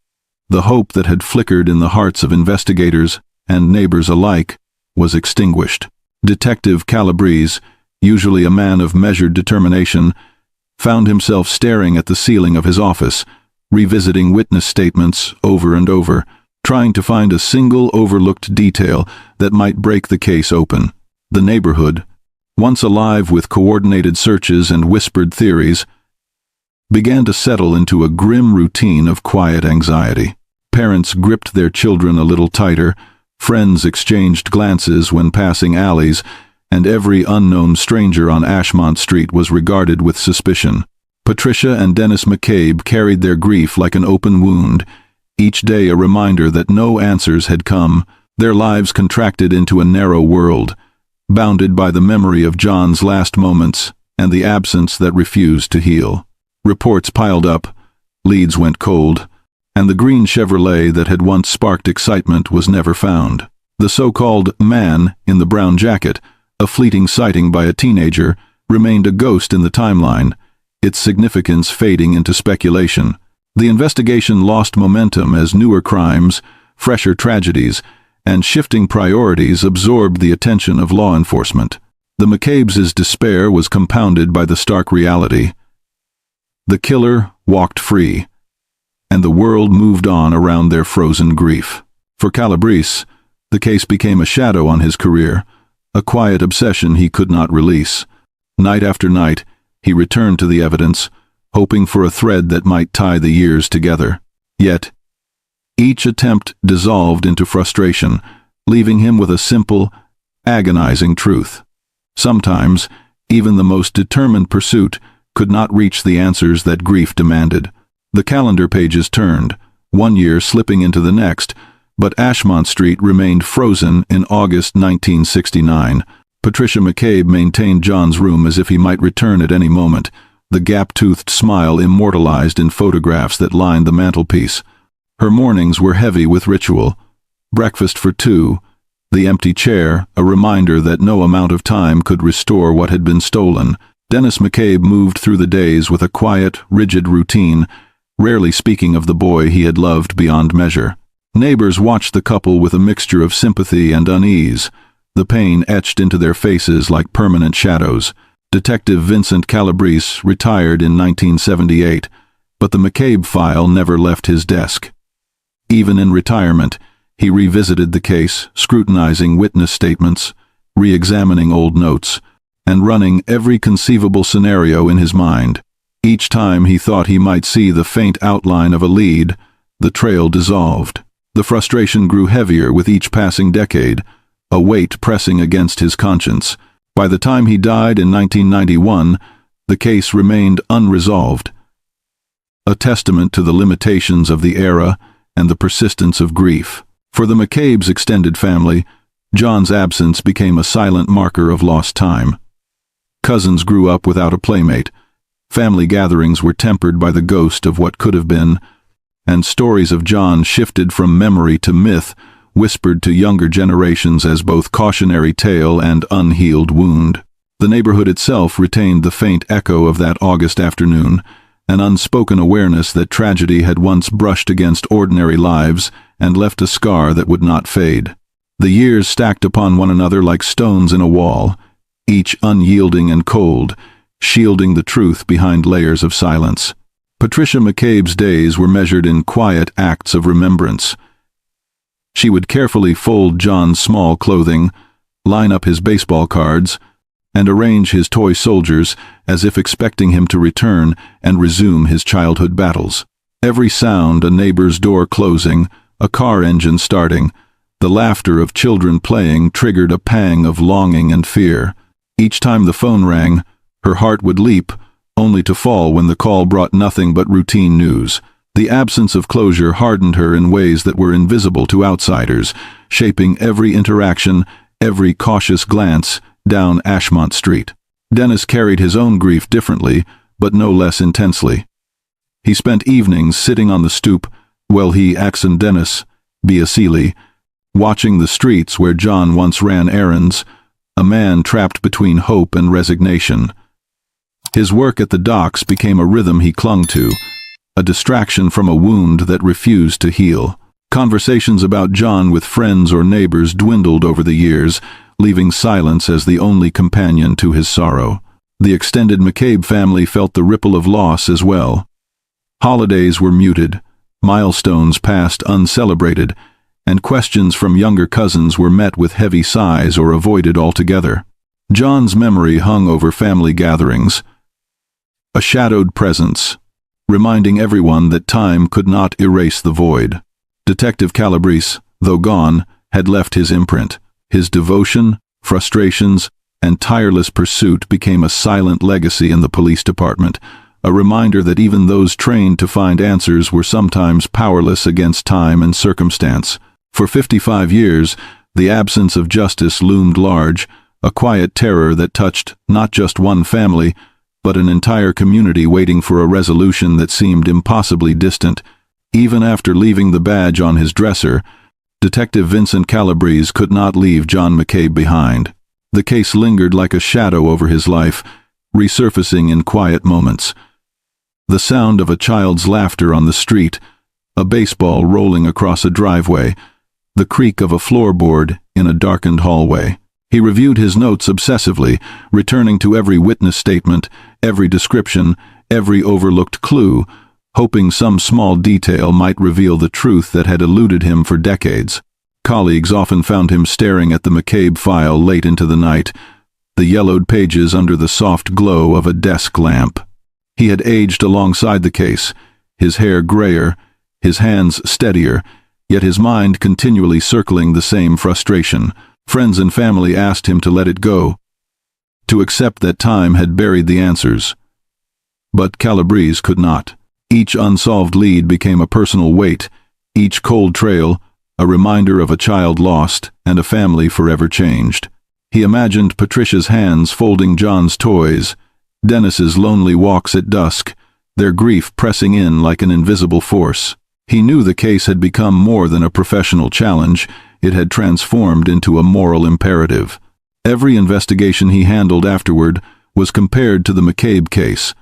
The hope that had flickered in the hearts of investigators and neighbors alike was extinguished. Detective Calabrese, usually a man of measured determination, found himself staring at the ceiling of his office, revisiting witness statements over and over, trying to find a single overlooked detail that might break the case open. The neighborhood, once alive with coordinated searches and whispered theories, began to settle into a grim routine of quiet anxiety. Parents gripped their children a little tighter, friends exchanged glances when passing alleys, and every unknown stranger on Ashmont Street was regarded with suspicion. Patricia and Dennis McCabe carried their grief like an open wound, each day a reminder that no answers had come. Their lives contracted into a narrow world, bounded by the memory of John's last moments and the absence that refused to heal. Reports piled up, leads went cold, and the green Chevrolet that had once sparked excitement was never found. The so-called man in the brown jacket, a fleeting sighting by a teenager, remained a ghost in the timeline, its significance fading into speculation. The investigation lost momentum as newer crimes, fresher tragedies, and shifting priorities absorbed the attention of law enforcement. The McCabes' despair was compounded by the stark reality. The killer walked free, and the world moved on around their frozen grief. For Calabrese, the case became a shadow on his career, a quiet obsession he could not release. Night after night, he returned to the evidence, hoping for a thread that might tie the years together. Yet, each attempt dissolved into frustration, leaving him with a simple, agonizing truth. Sometimes, even the most determined pursuit could not reach the answers that grief demanded. The calendar pages turned, one year slipping into the next, but Ashmont Street remained frozen in August 1969. Patricia McCabe maintained John's room as if he might return at any moment, the gap-toothed smile immortalized in photographs that lined the mantelpiece. Her mornings were heavy with ritual. Breakfast for two, the empty chair, a reminder that no amount of time could restore what had been stolen. Dennis McCabe moved through the days with a quiet, rigid routine, rarely speaking of the boy he had loved beyond measure. Neighbors watched the couple with a mixture of sympathy and unease, the pain etched into their faces like permanent shadows. Detective Vincent Calabrese retired in 1978, but the McCabe file never left his desk. Even in retirement, he revisited the case, scrutinizing witness statements, re-examining old notes, and running every conceivable scenario in his mind. Each time he thought he might see the faint outline of a lead, the trail dissolved. The frustration grew heavier with each passing decade, a weight pressing against his conscience. By the time he died in 1991, the case remained unresolved, a testament to the limitations of the era and the persistence of grief. For the McCabe's extended family, John's absence became a silent marker of lost time. Cousins grew up without a playmate, family gatherings were tempered by the ghost of what could have been, and stories of John shifted from memory to myth, whispered to younger generations as both cautionary tale and unhealed wound. The neighborhood itself retained the faint echo of that August afternoon, an unspoken awareness that tragedy had once brushed against ordinary lives and left a scar that would not fade. The years stacked upon one another like stones in a wall, each unyielding and cold, shielding the truth behind layers of silence. Patricia McCabe's days were measured in quiet acts of remembrance. She would carefully fold John's small clothing, line up his baseball cards, and arrange his toy soldiers as if expecting him to return and resume his childhood battles. Every sound, a neighbor's door closing, a car engine starting, the laughter of children playing triggered a pang of longing and fear. Each time the phone rang, her heart would leap, only to fall when the call brought nothing but routine news. The absence of closure hardened her in ways that were invisible to outsiders, shaping every interaction, every cautious glance down Ashmont Street. Dennis carried his own grief differently, but no less intensely. He spent evenings sitting on the stoop, while he Axon Dennis, Biasili, watching the streets where John once ran errands, a man trapped between hope and resignation. His work at the docks became a rhythm he clung to, a distraction from a wound that refused to heal. Conversations about John with friends or neighbors dwindled over the years, leaving silence as the only companion to his sorrow. The extended McCabe family felt the ripple of loss as well. Holidays were muted, milestones passed uncelebrated, and questions from younger cousins were met with heavy sighs or avoided altogether. John's memory hung over family gatherings, a shadowed presence, reminding everyone that time could not erase the void. Detective Calabrese, though gone, had left his imprint. His devotion, frustrations, and tireless pursuit became a silent legacy in the police department, a reminder that even those trained to find answers were sometimes powerless against time and circumstance. For 55 years, the absence of justice loomed large, a quiet terror that touched not just one family, but an entire community waiting for a resolution that seemed impossibly distant. Even after leaving the badge on his dresser, Detective Vincent Calabrese could not leave John McCabe behind. The case lingered like a shadow over his life, resurfacing in quiet moments. The sound of a child's laughter on the street, a baseball rolling across a driveway, the creak of a floorboard in a darkened hallway. He reviewed his notes obsessively, returning to every witness statement, every description, every overlooked clue, hoping some small detail might reveal the truth that had eluded him for decades. Colleagues often found him staring at the McCabe file late into the night, the yellowed pages under the soft glow of a desk lamp. He had aged alongside the case, his hair grayer, his hands steadier, yet his mind continually circling the same frustration. Friends and family asked him to let it go, to accept that time had buried the answers. But Calabrese could not. Each unsolved lead became a personal weight, each cold trail a reminder of a child lost and a family forever changed. He imagined Patricia's hands folding John's toys, Dennis's lonely walks at dusk, their grief pressing in like an invisible force. He knew the case had become more than a professional challenge, it had transformed into a moral imperative. Every investigation he handled afterward was compared to the McCabe case.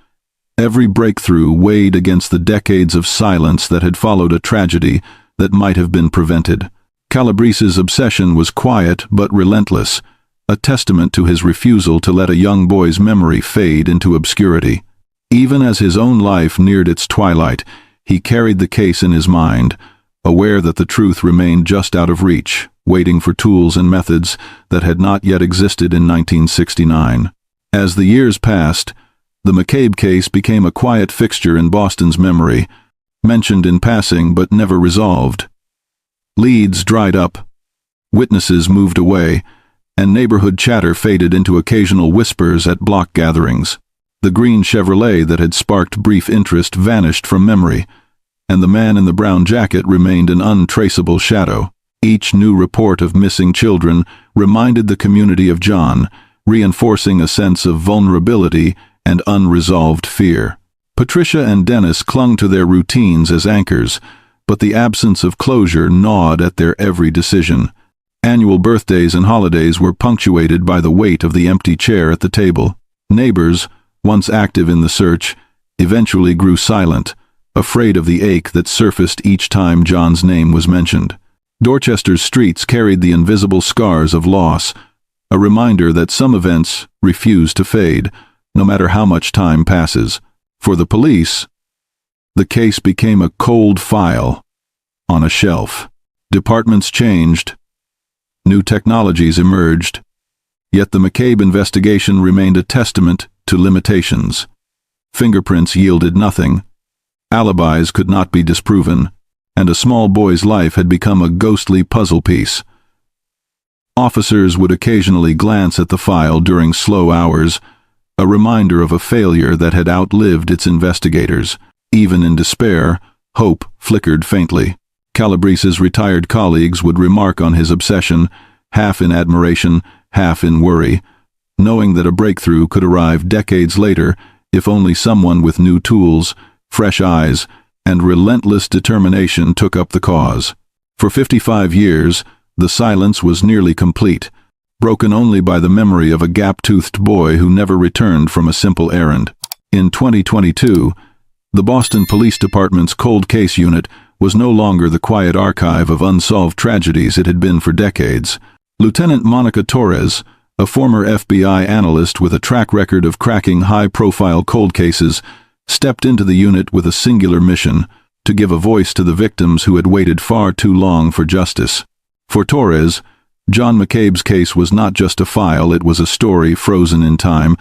Every breakthrough weighed against the decades of silence that had followed a tragedy that might have been prevented. Calabrese's obsession was quiet but relentless, a testament to his refusal to let a young boy's memory fade into obscurity. Even as his own life neared its twilight, he carried the case in his mind, aware that the truth remained just out of reach, waiting for tools and methods that had not yet existed in 1969. As the years passed, the McCabe case became a quiet fixture in Boston's memory, mentioned in passing but never resolved. Leads dried up, witnesses moved away, and neighborhood chatter faded into occasional whispers at block gatherings. The green Chevrolet that had sparked brief interest vanished from memory, and the man in the brown jacket remained an untraceable shadow. Each new report of missing children reminded the community of John, reinforcing a sense of vulnerability and unresolved fear. Patricia and Dennis clung to their routines as anchors, but the absence of closure gnawed at their every decision. Annual birthdays and holidays were punctuated by the weight of the empty chair at the table. Neighbors, once active in the search, eventually grew silent, afraid of the ache that surfaced each time John's name was mentioned. Dorchester's streets carried the invisible scars of loss, a reminder that some events refuse to fade, no matter how much time passes. For the police, the case became a cold file on a shelf. Departments changed, new technologies emerged, yet the McCabe investigation remained a testament to limitations. Fingerprints yielded nothing, alibis could not be disproven, and a small boy's life had become a ghostly puzzle piece. Officers would occasionally glance at the file during slow hours, a reminder of a failure that had outlived its investigators. Even in despair, hope flickered faintly. Calabrese's retired colleagues would remark on his obsession, half in admiration, half in worry, knowing that a breakthrough could arrive decades later if only someone with new tools fresh eyes, and relentless determination took up the cause. For 55 years, the silence was nearly complete, broken only by the memory of a gap-toothed boy who never returned from a simple errand. In 2022, the Boston Police Department's cold case unit was no longer the quiet archive of unsolved tragedies it had been for decades. Lieutenant Monica Torres, a former FBI analyst with a track record of cracking high-profile cold cases, stepped into the unit with a singular mission: to give a voice to the victims who had waited far too long for justice. For Torres, John McCabe's case was not just a file, it was a story frozen in time,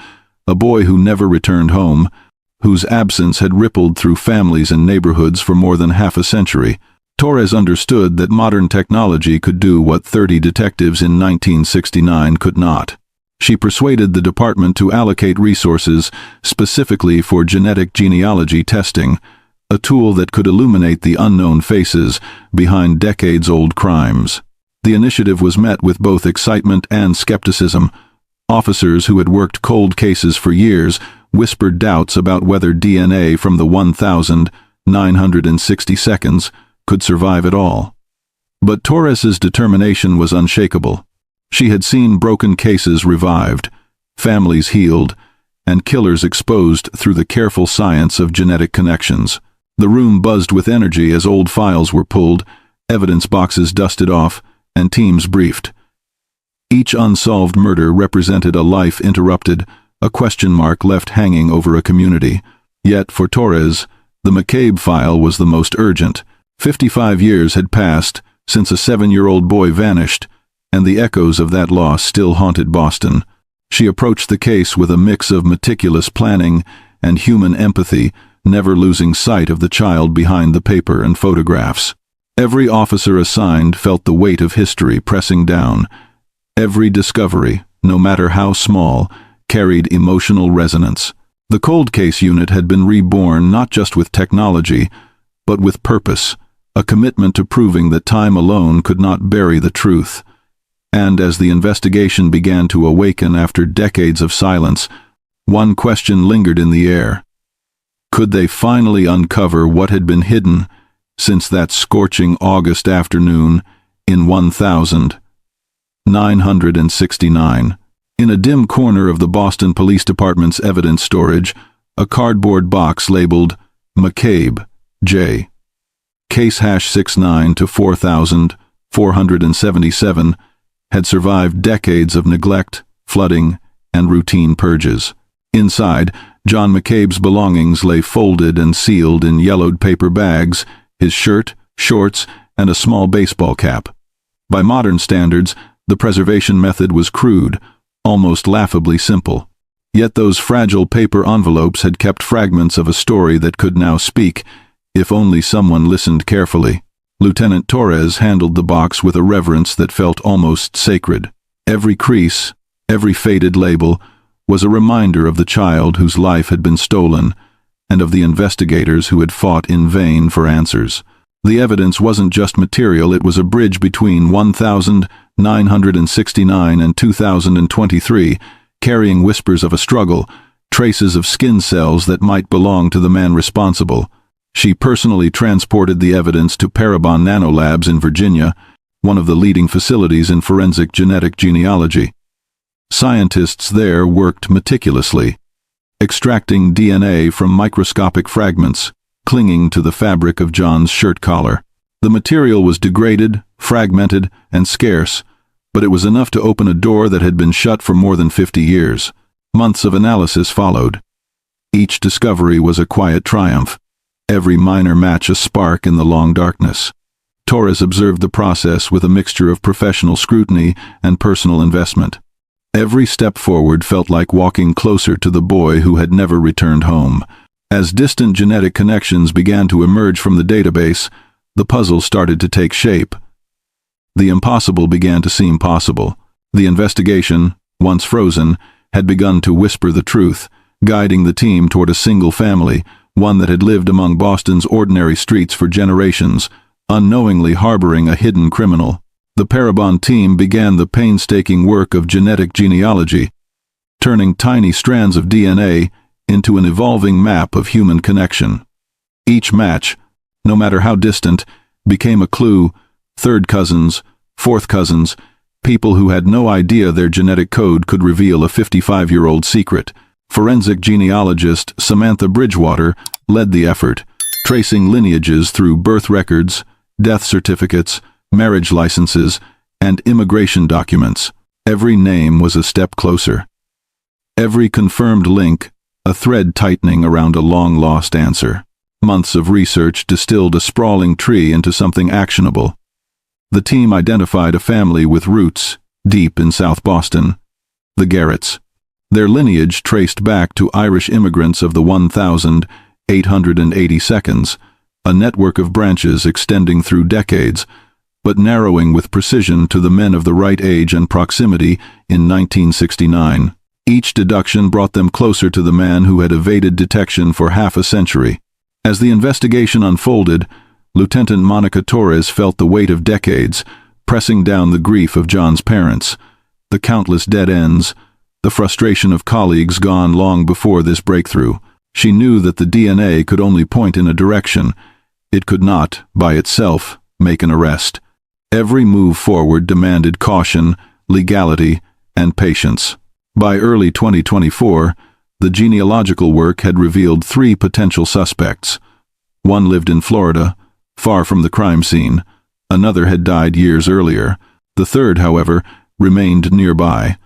a boy who never returned home, whose absence had rippled through families and neighborhoods for more than half a century. Torres understood that modern technology could do what 30 detectives in 1969 could not. She persuaded the department to allocate resources specifically for genetic genealogy testing, a tool that could illuminate the unknown faces behind decades-old crimes. The initiative was met with both excitement and skepticism. Officers who had worked cold cases for years whispered doubts about whether DNA from the 1,960 seconds could survive at all. But Torres's determination was unshakable. She had seen broken cases revived, families healed, and killers exposed through the careful science of genetic connections. The room buzzed with energy as old files were pulled, evidence boxes dusted off, and teams briefed. Each unsolved murder represented a life interrupted, a question mark left hanging over a community. Yet for Torres, the McCabe file was the most urgent. 55 years had passed since a 7-year-old boy vanished, and the echoes of that loss still haunted Boston. She approached the case with a mix of meticulous planning and human empathy, never losing sight of the child behind the paper and photographs. Every officer assigned felt the weight of history pressing down. Every discovery, no matter how small, carried emotional resonance. The cold case unit had been reborn not just with technology, but with purpose, a commitment to proving that time alone could not bury the truth. And as the investigation began to awaken after decades of silence, one question lingered in the air. Could they finally uncover what had been hidden since that scorching August afternoon in 1969? In a dim corner of the Boston Police Department's evidence storage, a cardboard box labeled McCabe, J. Case #69 to 4477 had survived decades of neglect, flooding, and routine purges. Inside, John McCabe's belongings lay folded and sealed in yellowed paper bags, his shirt, shorts, and a small baseball cap. By modern standards, the preservation method was crude, almost laughably simple. Yet those fragile paper envelopes had kept fragments of a story that could now speak, if only someone listened carefully. Lieutenant Torres handled the box with a reverence that felt almost sacred. Every crease, every faded label, was a reminder of the child whose life had been stolen, and of the investigators who had fought in vain for answers. The evidence wasn't just material, it was a bridge between 1969 and 2023, carrying whispers of a struggle, traces of skin cells that might belong to the man responsible. She personally transported the evidence to Parabon Nanolabs in Virginia, one of the leading facilities in forensic genetic genealogy. Scientists there worked meticulously, extracting DNA from microscopic fragments, clinging to the fabric of John's shirt collar. The material was degraded, fragmented, and scarce, but it was enough to open a door that had been shut for more than 50 years. Months of analysis followed. Each discovery was a quiet triumph, every minor match a spark in the long darkness. Torres observed the process with a mixture of professional scrutiny and personal investment. Every step forward felt like walking closer to the boy who had never returned home. As distant genetic connections began to emerge from the database, the puzzle started to take shape. The impossible began to seem possible. The investigation, once frozen, had begun to whisper the truth, guiding the team toward a single family, one that had lived among Boston's ordinary streets for generations, unknowingly harboring a hidden criminal. The Parabon team began the painstaking work of genetic genealogy, turning tiny strands of DNA into an evolving map of human connection. Each match, no matter how distant, became a clue: third cousins, fourth cousins, people who had no idea their genetic code could reveal a 55-year-old secret. Forensic genealogist Samantha Bridgewater led the effort, tracing lineages through birth records, death certificates, marriage licenses, and immigration documents. Every name was a step closer. Every confirmed link, a thread tightening around a long-lost answer. Months of research distilled a sprawling tree into something actionable. The team identified a family with roots deep in South Boston: the Garretts. Their lineage traced back to Irish immigrants of the 1882nd, a network of branches extending through decades, but narrowing with precision to the men of the right age and proximity in 1969. Each deduction brought them closer to the man who had evaded detection for half a century. As the investigation unfolded, Lieutenant Monica Torres felt the weight of decades pressing down the grief of John's parents, the countless dead ends, the frustration of colleagues gone long before this breakthrough. She knew that the DNA could only point in a direction. It could not, by itself, make an arrest. Every move forward demanded caution, legality, and patience. By early 2024, the genealogical work had revealed 3 potential suspects. One lived in Florida, far from the crime scene. Another had died years earlier. The third, however, remained nearby.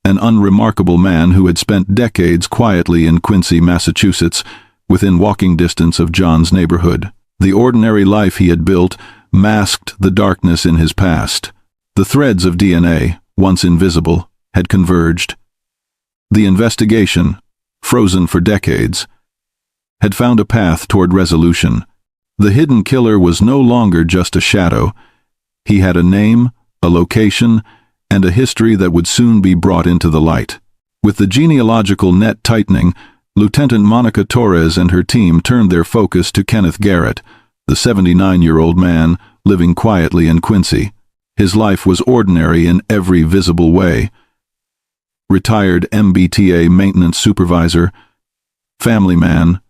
An unremarkable man who had spent decades quietly in Quincy, Massachusetts, within walking distance of John's neighborhood. The ordinary life he had built masked the darkness in his past. The threads of DNA, once invisible, had converged. The investigation, frozen for decades, had found a path toward resolution. The hidden killer was no longer just a shadow. He had a name, a location, and a history that would soon be brought into the light. With the genealogical net tightening, Lieutenant Monica Torres and her team turned their focus to Kenneth Garrett, the 79-year-old man living quietly in Quincy. His life was ordinary in every visible way. Retired MBTA maintenance supervisor, family man,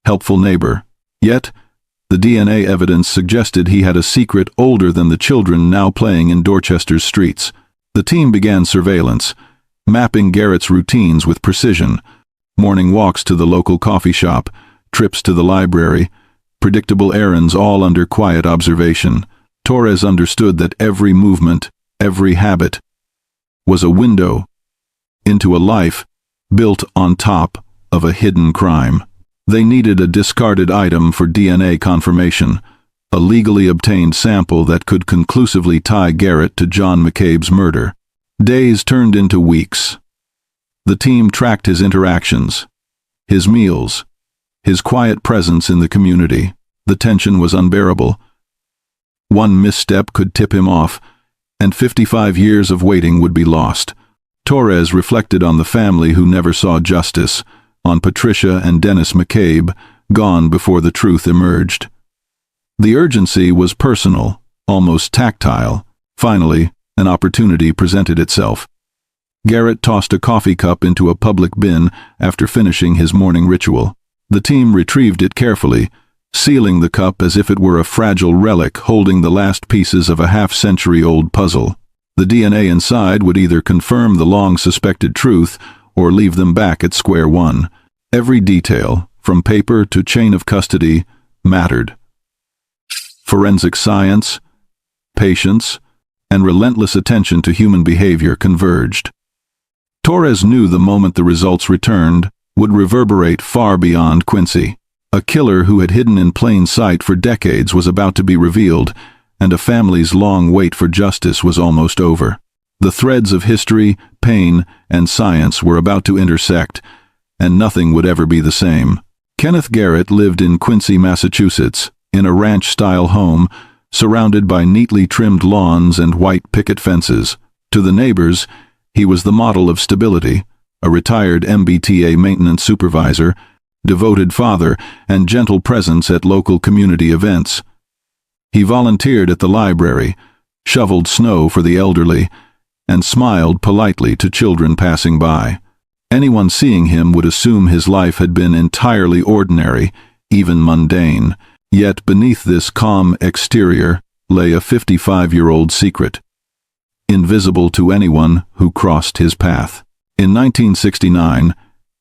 helpful neighbor. Yet, the DNA evidence suggested he had a secret older than the children now playing in Dorchester's streets. The team began surveillance, mapping Garrett's routines with precision: morning walks to the local coffee shop, trips to the library, predictable errands, all under quiet observation. Torres understood that every movement, every habit, was a window into a life built on top of a hidden crime. They needed a discarded item for DNA confirmation, a legally obtained sample that could conclusively tie Garrett to John McCabe's murder. Days turned into weeks. The team tracked his interactions, his meals, his quiet presence in the community. The tension was unbearable. One misstep could tip him off, and 55 years of waiting would be lost. Torres reflected on the family who never saw justice, on Patricia and Dennis McCabe, gone before the truth emerged. The urgency was personal, almost tactile. Finally, an opportunity presented itself. Garrett tossed a coffee cup into a public bin after finishing his morning ritual. The team retrieved it carefully, sealing the cup as if it were a fragile relic holding the last pieces of a half-century-old puzzle. The DNA inside would either confirm the long-suspected truth or leave them back at square one. Every detail, from paper to chain of custody, mattered. Forensic science, patience, and relentless attention to human behavior converged. Torres knew the moment the results returned would reverberate far beyond Quincy. A killer who had hidden in plain sight for decades was about to be revealed, and a family's long wait for justice was almost over. The threads of history, pain, and science were about to intersect, and nothing would ever be the same. Kenneth Garrett lived in Quincy, Massachusetts, in a ranch-style home, surrounded by neatly trimmed lawns and white picket fences. To the neighbors, he was the model of stability, a retired MBTA maintenance supervisor, devoted father, and gentle presence at local community events. He volunteered at the library, shoveled snow for the elderly, and smiled politely to children passing by. Anyone seeing him would assume his life had been entirely ordinary, even mundane. Yet beneath this calm exterior lay a 55-year-old secret, invisible to anyone who crossed his path. In 1969,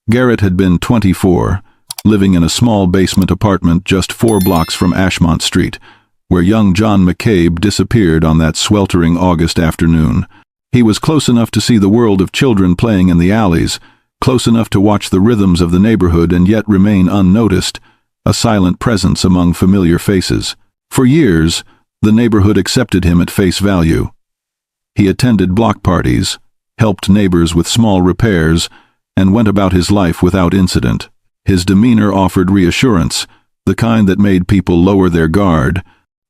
Garrett had been 24, living in a small basement apartment just 4 blocks from Ashmont Street, where young John McCabe disappeared on that sweltering August afternoon. He was close enough to see the world of children playing in the alleys, close enough to watch the rhythms of the neighborhood and yet remain unnoticed, a silent presence among familiar faces. For years, the neighborhood accepted him at face value. He attended block parties, helped neighbors with small repairs, and went about his life without incident. His demeanor offered reassurance, the kind that made people lower their guard.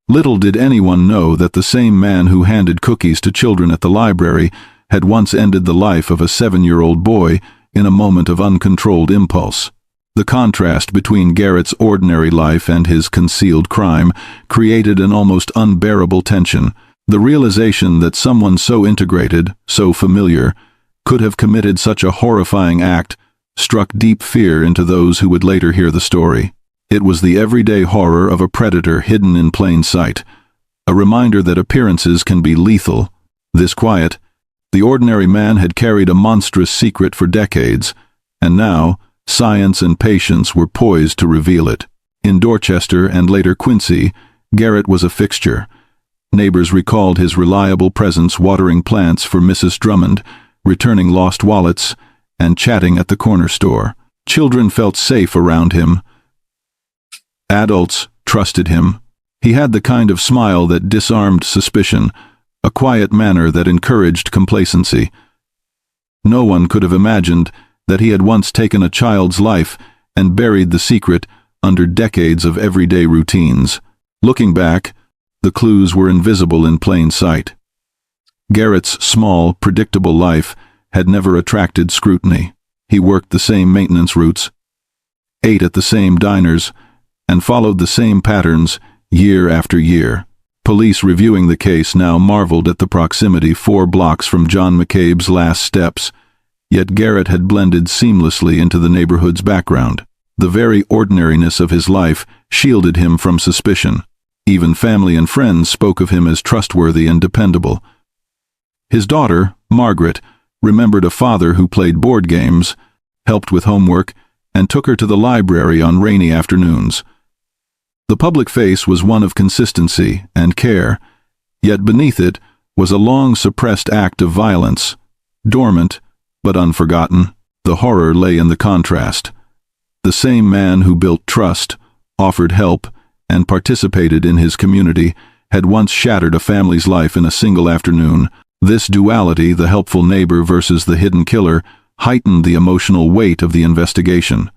Little did anyone know that the same man who handed cookies to children at the library had once ended the life of a 7-year-old boy in a moment of uncontrolled impulse. The contrast between Garrett's ordinary life and his concealed crime created an almost unbearable tension. The realization that someone so integrated, so familiar, could have committed such a horrifying act struck deep fear into those who would later hear the story. It was the everyday horror of a predator hidden in plain sight, a reminder that appearances can be lethal. This quiet, the ordinary man had carried a monstrous secret for decades, and now science and patience were poised to reveal it. In Dorchester and later Quincy, Garrett was a fixture. Neighbors recalled his reliable presence watering plants for Mrs. Drummond, returning lost wallets, and chatting at the corner store. Children felt safe around him. Adults trusted him. He had the kind of smile that disarmed suspicion, a quiet manner that encouraged complacency. No one could have imagined that he had once taken a child's life and buried the secret under decades of everyday routines. Looking back, the clues were invisible in plain sight. Garrett's small, predictable life had never attracted scrutiny. He worked the same maintenance routes, ate at the same diners, and followed the same patterns year after year. Police reviewing the case now marveled at the proximity 4 blocks from John McCabe's last steps, yet Garrett had blended seamlessly into the neighborhood's background. The very ordinariness of his life shielded him from suspicion. Even family and friends spoke of him as trustworthy and dependable. His daughter, Margaret, remembered a father who played board games, helped with homework, and took her to the library on rainy afternoons. The public face was one of consistency and care, yet beneath it was a long-suppressed act of violence, dormant but unforgotten. The horror lay in the contrast. The same man who built trust, offered help, and participated in his community had once shattered a family's life in a single afternoon. This duality, the helpful neighbor versus the hidden killer, heightened the emotional weight of the investigation.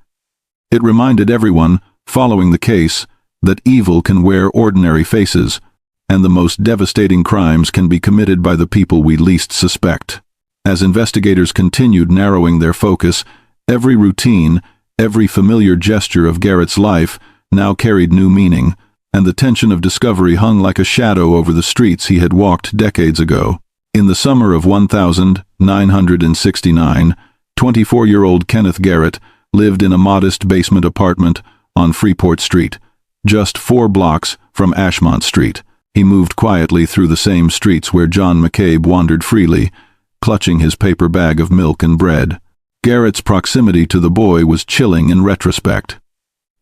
It reminded everyone, following the case, that evil can wear ordinary faces, and the most devastating crimes can be committed by the people we least suspect. As investigators continued narrowing their focus, every routine, every familiar gesture of Garrett's life now carried new meaning, and the tension of discovery hung like a shadow over the streets he had walked decades ago. In the summer of 1969, 24-year-old Kenneth Garrett lived in a modest basement apartment on Freeport Street, just 4 blocks from Ashmont Street. He moved quietly through the same streets where John McCabe wandered freely, clutching his paper bag of milk and bread. Garrett's proximity to the boy was chilling in retrospect.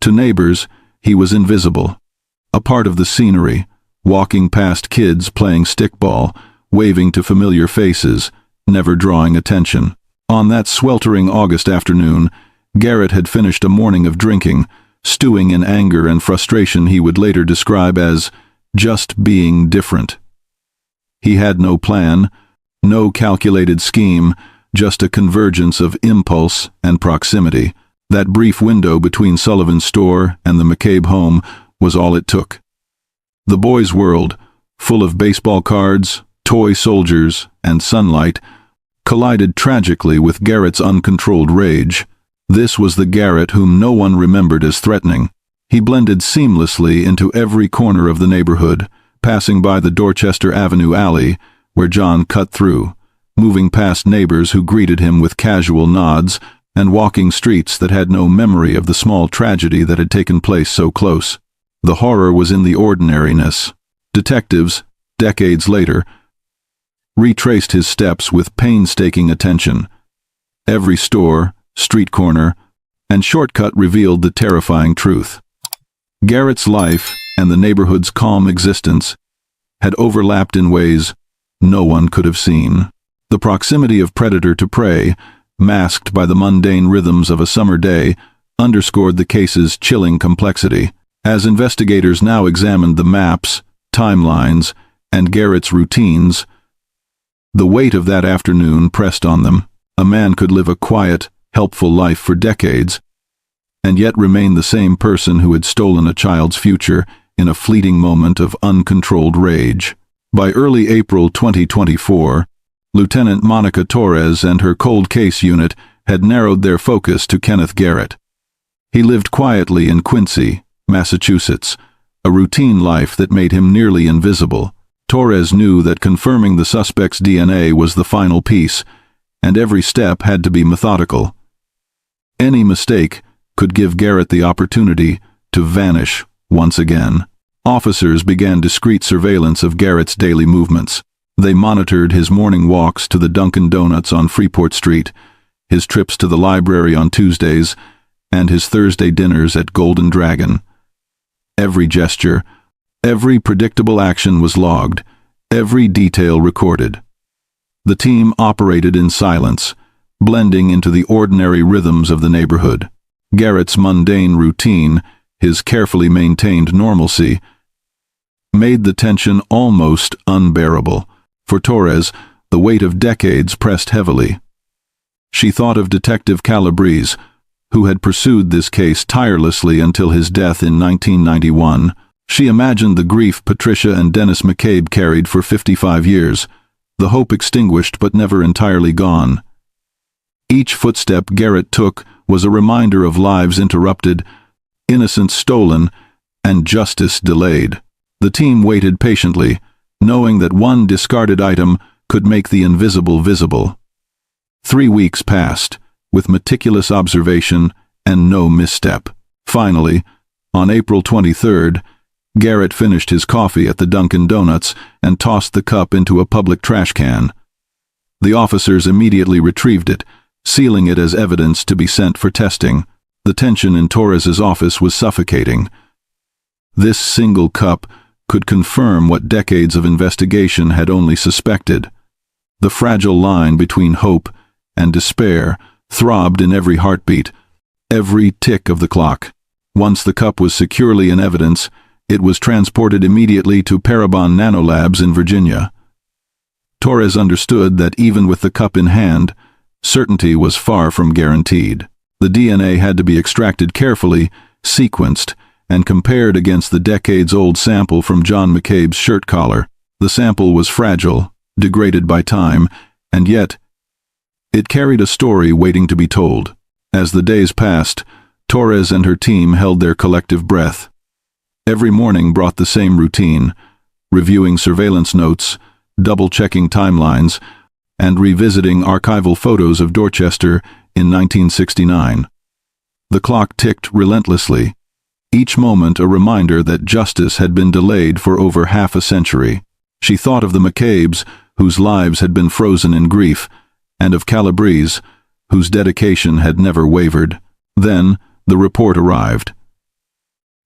To neighbors, he was invisible, a part of the scenery, walking past kids playing stickball, waving to familiar faces, never drawing attention. On that sweltering August afternoon, Garrett had finished a morning of drinking, stewing in anger and frustration he would later describe as just being different. He had no plan, no calculated scheme, just a convergence of impulse and proximity. That brief window between Sullivan's store and the McCabe home was all it took. The boy's world, full of baseball cards, toy soldiers, and sunlight, collided tragically with Garrett's uncontrolled rage. This was the Garrett whom no one remembered as threatening. He blended seamlessly into every corner of the neighborhood, passing by the Dorchester Avenue alley, where John cut through, moving past neighbors who greeted him with casual nods, and walking streets that had no memory of the small tragedy that had taken place so close. The horror was in the ordinariness. Detectives, decades later, retraced his steps with painstaking attention. Every store, street corner, and shortcut revealed the terrifying truth. Garrett's life and the neighborhood's calm existence had overlapped in ways no one could have seen. The proximity of predator to prey, masked by the mundane rhythms of a summer day, underscored the case's chilling complexity. As investigators now examined the maps, timelines, and Garrett's routines, the weight of that afternoon pressed on them. A man could live a quiet, helpful life for decades, and yet remain the same person who had stolen a child's future in a fleeting moment of uncontrolled rage. By early April 2024, Lieutenant Monica Torres and her cold case unit had narrowed their focus to Kenneth Garrett. He lived quietly in Quincy, Massachusetts, a routine life that made him nearly invisible. Torres knew that confirming the suspect's DNA was the final piece, and every step had to be methodical. Any mistake could give Garrett the opportunity to vanish once again. Officers began discreet surveillance of Garrett's daily movements. They monitored his morning walks to the Dunkin' Donuts on Freeport Street, his trips to the library on Tuesdays, and his Thursday dinners at Golden Dragon. Every gesture, every predictable action was logged, every detail recorded. The team operated in silence, blending into the ordinary rhythms of the neighborhood. Garrett's mundane routine, his carefully maintained normalcy, made the tension almost unbearable. For Torres, the weight of decades pressed heavily. She thought of Detective Calabrese, who had pursued this case tirelessly until his death in 1991. She imagined the grief Patricia and Dennis McCabe carried for 55 years, the hope extinguished but never entirely gone. Each footstep Garrett took was a reminder of lives interrupted, innocence stolen, and justice delayed. The team waited patiently, knowing that one discarded item could make the invisible visible. 3 weeks passed, with meticulous observation and no misstep. Finally, on April 23rd, Garrett finished his coffee at the Dunkin' Donuts and tossed the cup into a public trash can. The officers immediately retrieved it, sealing it as evidence to be sent for testing. The tension in Torres's office was suffocating. This single cup could confirm what decades of investigation had only suspected. The fragile line between hope and despair throbbed in every heartbeat, every tick of the clock. Once the cup was securely in evidence, it was transported immediately to Parabon Nanolabs in Virginia. Torres understood that even with the cup in hand, certainty was far from guaranteed. The DNA had to be extracted carefully, sequenced, and compared against the decades-old sample from John McCabe's shirt collar. The sample was fragile, degraded by time, and yet it carried a story waiting to be told. As the days passed, Torres and her team held their collective breath. Every morning brought the same routine, reviewing surveillance notes, double-checking timelines, and revisiting archival photos of Dorchester in 1969. The clock ticked relentlessly, each moment a reminder that justice had been delayed for over half a century. She thought of the McCabes, whose lives had been frozen in grief, and of Calabrese, whose dedication had never wavered. Then, the report arrived.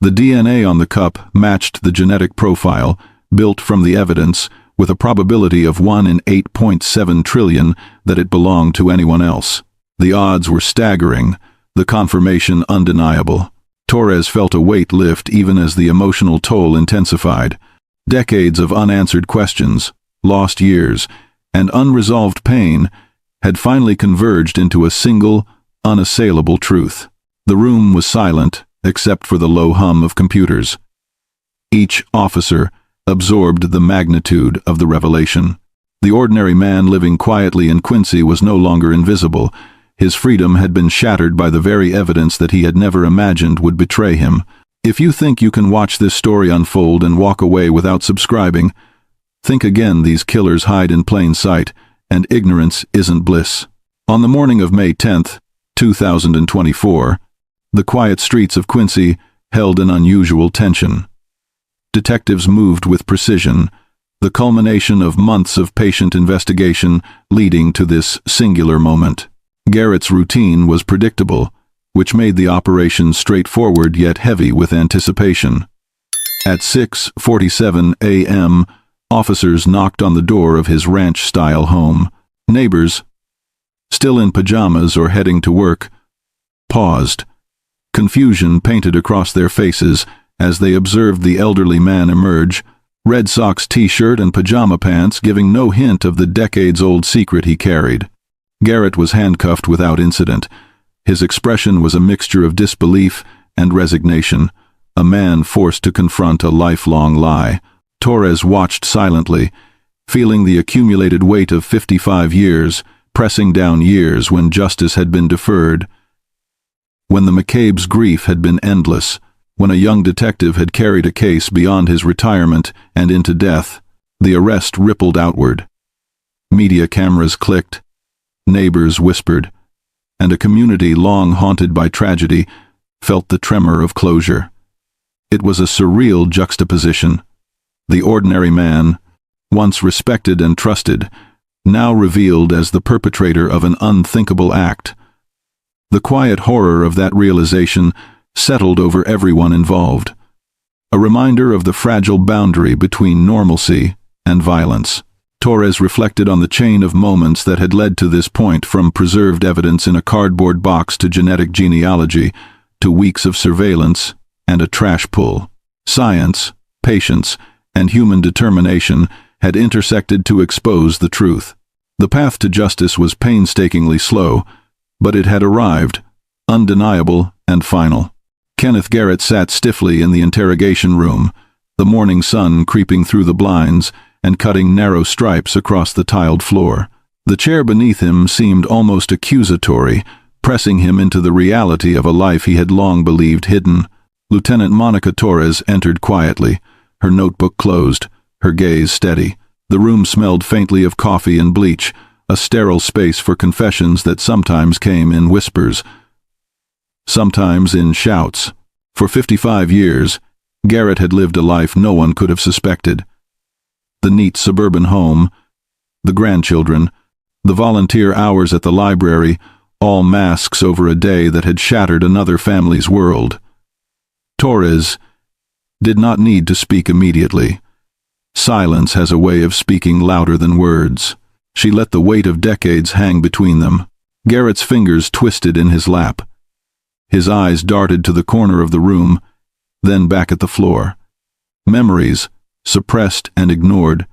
The DNA on the cup matched the genetic profile, built from the evidence, with a probability of 1 in 8.7 trillion that it belonged to anyone else. The odds were staggering, the confirmation undeniable. Torres felt a weight lift even as the emotional toll intensified. Decades of unanswered questions, lost years, and unresolved pain had finally converged into a single, unassailable truth. The room was silent, except for the low hum of computers. Each officer absorbed the magnitude of the revelation. The ordinary man living quietly in Quincy was no longer invisible. His freedom had been shattered by the very evidence that he had never imagined would betray him. If you think you can watch this story unfold and walk away without subscribing, think again. These killers hide in plain sight, and ignorance isn't bliss. On the morning of May 10th, 2024, the quiet streets of Quincy held an unusual tension. Detectives moved with precision, the culmination of months of patient investigation leading to this singular moment. Garrett's routine was predictable, which made the operation straightforward yet heavy with anticipation. At 6:47 a.m., officers knocked on the door of his ranch-style home. Neighbors, still in pajamas or heading to work, paused. Confusion painted across their faces as they observed the elderly man emerge, Red Sox t-shirt and pajama pants giving no hint of the decades-old secret he carried. Garrett was handcuffed without incident. His expression was a mixture of disbelief and resignation, a man forced to confront a lifelong lie. Torres watched silently, feeling the accumulated weight of 55 years, pressing down years when justice had been deferred, when the McCabe's grief had been endless, when a young detective had carried a case beyond his retirement and into death. The arrest rippled outward. Media cameras clicked, neighbors whispered, and a community long haunted by tragedy felt the tremor of closure. It was a surreal juxtaposition. The ordinary man, once respected and trusted, now revealed as the perpetrator of an unthinkable act. The quiet horror of that realization settled over everyone involved, a reminder of the fragile boundary between normalcy and violence. Torres reflected on the chain of moments that had led to this point, from preserved evidence in a cardboard box to genetic genealogy, to weeks of surveillance and a trash pull. Science, patience, and human determination had intersected to expose the truth. The path to justice was painstakingly slow, but it had arrived, undeniable and final. Kenneth Garrett sat stiffly in the interrogation room, the morning sun creeping through the blinds and cutting narrow stripes across the tiled floor. The chair beneath him seemed almost accusatory, pressing him into the reality of a life he had long believed hidden. Lieutenant Monica Torres entered quietly, her notebook closed, her gaze steady. The room smelled faintly of coffee and bleach, a sterile space for confessions that sometimes came in whispers, sometimes in shouts. For 55 years, Garrett had lived a life no one could have suspected. The neat suburban home, the grandchildren, the volunteer hours at the library, all masks over a day that had shattered another family's world. Torres did not need to speak immediately. Silence has a way of speaking louder than words. She let the weight of decades hang between them. Garrett's fingers twisted in his lap. His eyes darted to the corner of the room, then back at the floor. Memories, suppressed and ignored,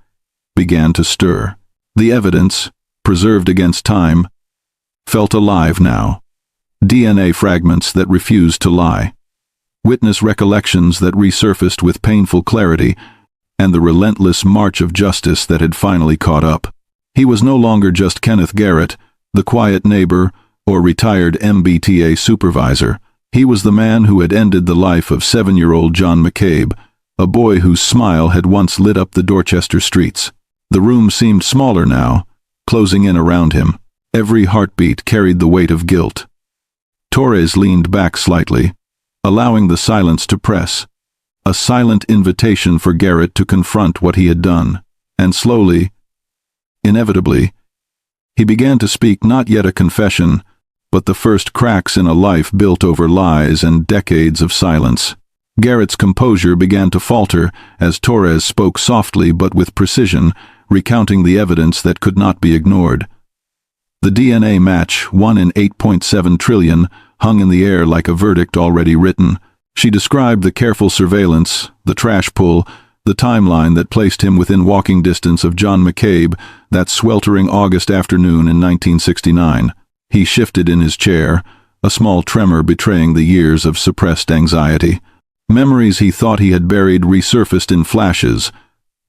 began to stir. The evidence, preserved against time, felt alive now. DNA fragments that refused to lie. Witness recollections that resurfaced with painful clarity, and the relentless march of justice that had finally caught up. He was no longer just Kenneth Garrett, the quiet neighbor or retired MBTA supervisor. He was the man who had ended the life of 7-year-old John McCabe, a boy whose smile had once lit up the Dorchester streets. The room seemed smaller now, closing in around him. Every heartbeat carried the weight of guilt. Torres leaned back slightly, allowing the silence to press, a silent invitation for Garrett to confront what he had done. And slowly, inevitably, he began to speak, not yet a confession, but the first cracks in a life built over lies and decades of silence. Garrett's composure began to falter as Torres spoke softly but with precision, recounting the evidence that could not be ignored. The DNA match, 1 in 8.7 trillion, hung in the air like a verdict already written. She described the careful surveillance, the trash pull, the timeline that placed him within walking distance of John McCabe that sweltering August afternoon in 1969. He shifted in his chair, a small tremor betraying the years of suppressed anxiety. Memories he thought he had buried resurfaced in flashes.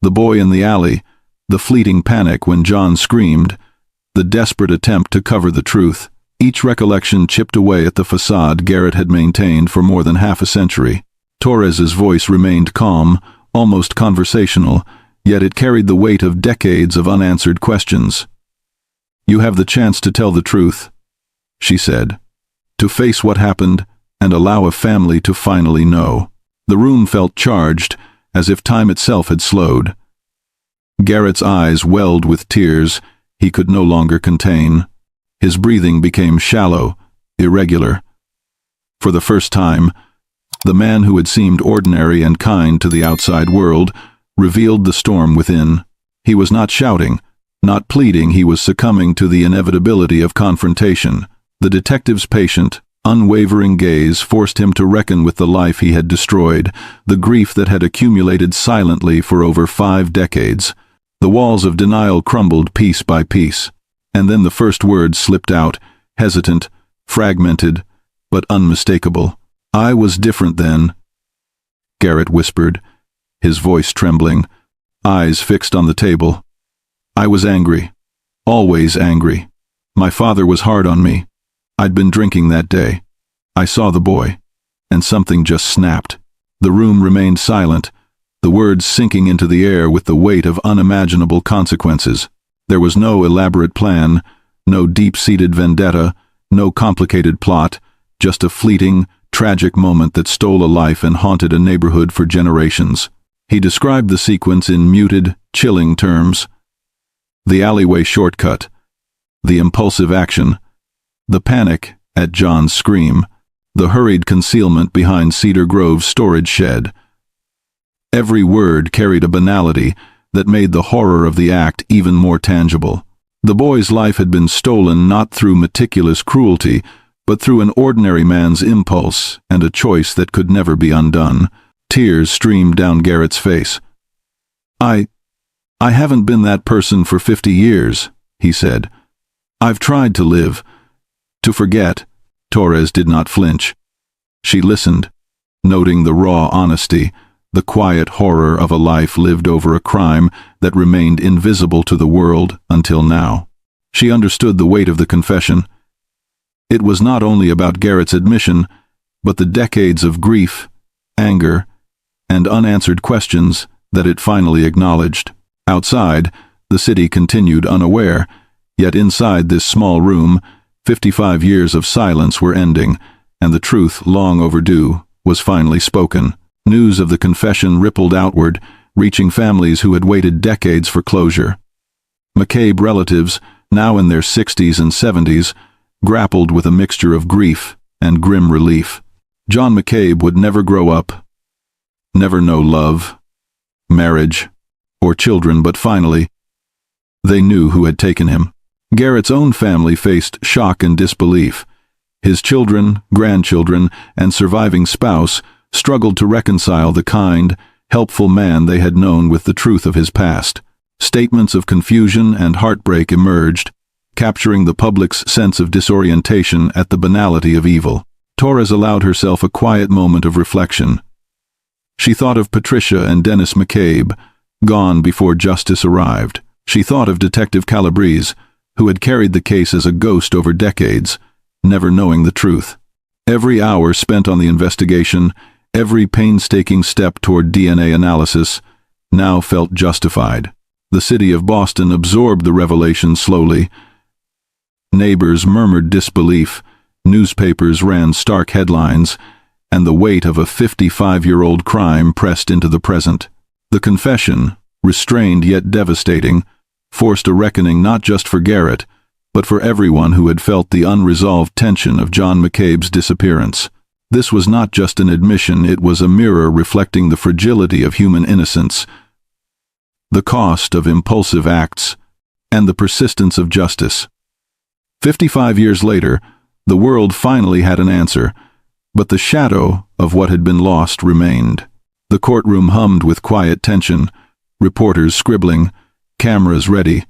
The boy in the alley, the fleeting panic when John screamed, the desperate attempt to cover the truth. Each recollection chipped away at the facade Garrett had maintained for more than half a century. Torres's voice remained calm, almost conversational, yet it carried the weight of decades of unanswered questions. "You have the chance to tell the truth," she said. to face what happened and allow a family to finally know. The room felt charged, as if time itself had slowed. Garrett's eyes welled with tears he could no longer contain. His breathing became shallow, irregular. For the first time, the man who had seemed ordinary and kind to the outside world revealed the storm within. He was not shouting, not pleading, he was succumbing to the inevitability of confrontation. The detective's patient, unwavering gaze forced him to reckon with the life he had destroyed, the grief that had accumulated silently for over 5 decades. The walls of denial crumbled piece by piece, and then the first words slipped out, hesitant, fragmented, but unmistakable. "I was different then," Garrett whispered, his voice trembling, eyes fixed on the table. "I was angry, always angry. My father was hard on me. I'd been drinking that day. I saw the boy, and something just snapped." The room remained silent, the words sinking into the air with the weight of unimaginable consequences. There was no elaborate plan, no deep-seated vendetta, no complicated plot, just a fleeting, tragic moment that stole a life and haunted a neighborhood for generations. He described the sequence in muted, chilling terms. The alleyway shortcut, the impulsive action, the panic at John's scream, the hurried concealment behind Cedar Grove's storage shed. Every word carried a banality that made the horror of the act even more tangible. The boy's life had been stolen not through meticulous cruelty, but through an ordinary man's impulse and a choice that could never be undone. Tears streamed down Garrett's face. I haven't been that person for 50 years, he said. I've tried to live, to forget." Torres did not flinch. She listened, noting the raw honesty, the quiet horror of a life lived over a crime that remained invisible to the world until now. She understood the weight of the confession. It was not only about Garrett's admission, but the decades of grief, anger, and unanswered questions that it finally acknowledged. Outside, the city continued unaware, yet inside this small room, 55 years of silence were ending, and the truth, long overdue, was finally spoken. News of the confession rippled outward, reaching families who had waited decades for closure. McCabe relatives, now in their 60s and 70s, grappled with a mixture of grief and grim relief. John McCabe would never grow up, never know love, marriage, or children, but finally, they knew who had taken him. Garrett's own family faced shock and disbelief. His children, grandchildren, and surviving spouse struggled to reconcile the kind, helpful man they had known with the truth of his past. Statements of confusion and heartbreak emerged, capturing the public's sense of disorientation at the banality of evil. Torres allowed herself a quiet moment of reflection. She thought of Patricia and Dennis McCabe, gone before justice arrived. She thought of Detective Calabrese, who had carried the case as a ghost over decades, never knowing the truth. Every hour spent on the investigation, every painstaking step toward DNA analysis, now felt justified. The city of Boston absorbed the revelation slowly. Neighbors murmured disbelief, newspapers ran stark headlines, and the weight of a 55-year-old crime pressed into the present. The confession, restrained yet devastating, forced a reckoning not just for Garrett, but for everyone who had felt the unresolved tension of John McCabe's disappearance. This was not just an admission, it was a mirror reflecting the fragility of human innocence, the cost of impulsive acts, and the persistence of justice. 55 years later, the world finally had an answer, but the shadow of what had been lost remained. The courtroom hummed with quiet tension, reporters scribbling, cameras ready,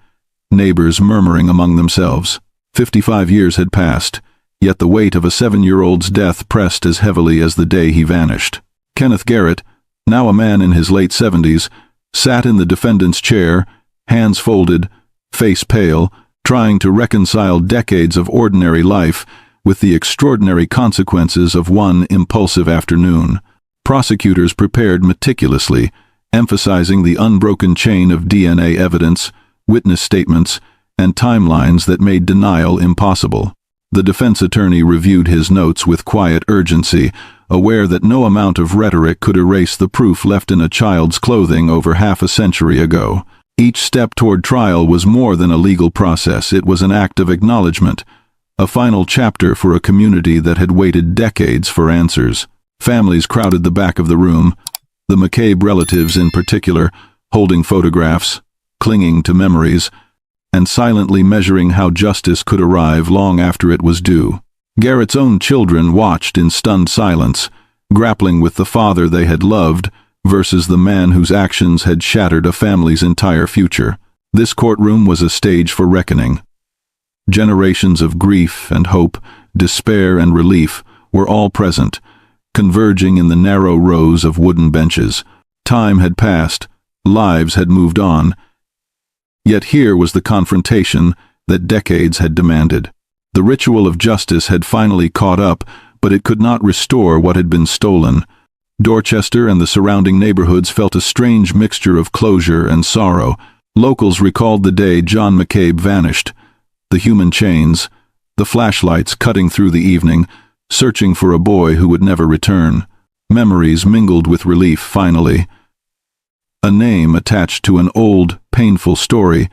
neighbors murmuring among themselves. 55 years had passed, yet the weight of a 7-year-old's death pressed as heavily as the day he vanished. Kenneth Garrett, now a man in his late 70s, sat in the defendant's chair, hands folded, face pale, trying to reconcile decades of ordinary life with the extraordinary consequences of one impulsive afternoon. Prosecutors prepared meticulously, emphasizing the unbroken chain of DNA evidence, witness statements, and timelines that made denial impossible. The defense attorney reviewed his notes with quiet urgency, aware that no amount of rhetoric could erase the proof left in a child's clothing over half a century ago. Each step toward trial was more than a legal process. It was an act of acknowledgement, a final chapter for a community that had waited decades for answers. Families crowded the back of the room, the McCabe relatives in particular, holding photographs, clinging to memories, and silently measuring how justice could arrive long after it was due. Garrett's own children watched in stunned silence, grappling with the father they had loved versus the man whose actions had shattered a family's entire future. This courtroom was a stage for reckoning. Generations of grief and hope, despair and relief were all present, converging in the narrow rows of wooden benches. Time had passed, lives had moved on, yet here was the confrontation that decades had demanded. The ritual of justice had finally caught up, but it could not restore what had been stolen. Dorchester and the surrounding neighborhoods felt a strange mixture of closure and sorrow. Locals recalled the day John McCabe vanished, the human chains, the flashlights cutting through the evening, searching for a boy who would never return. Memories mingled with relief finally. A name attached to an old, painful story,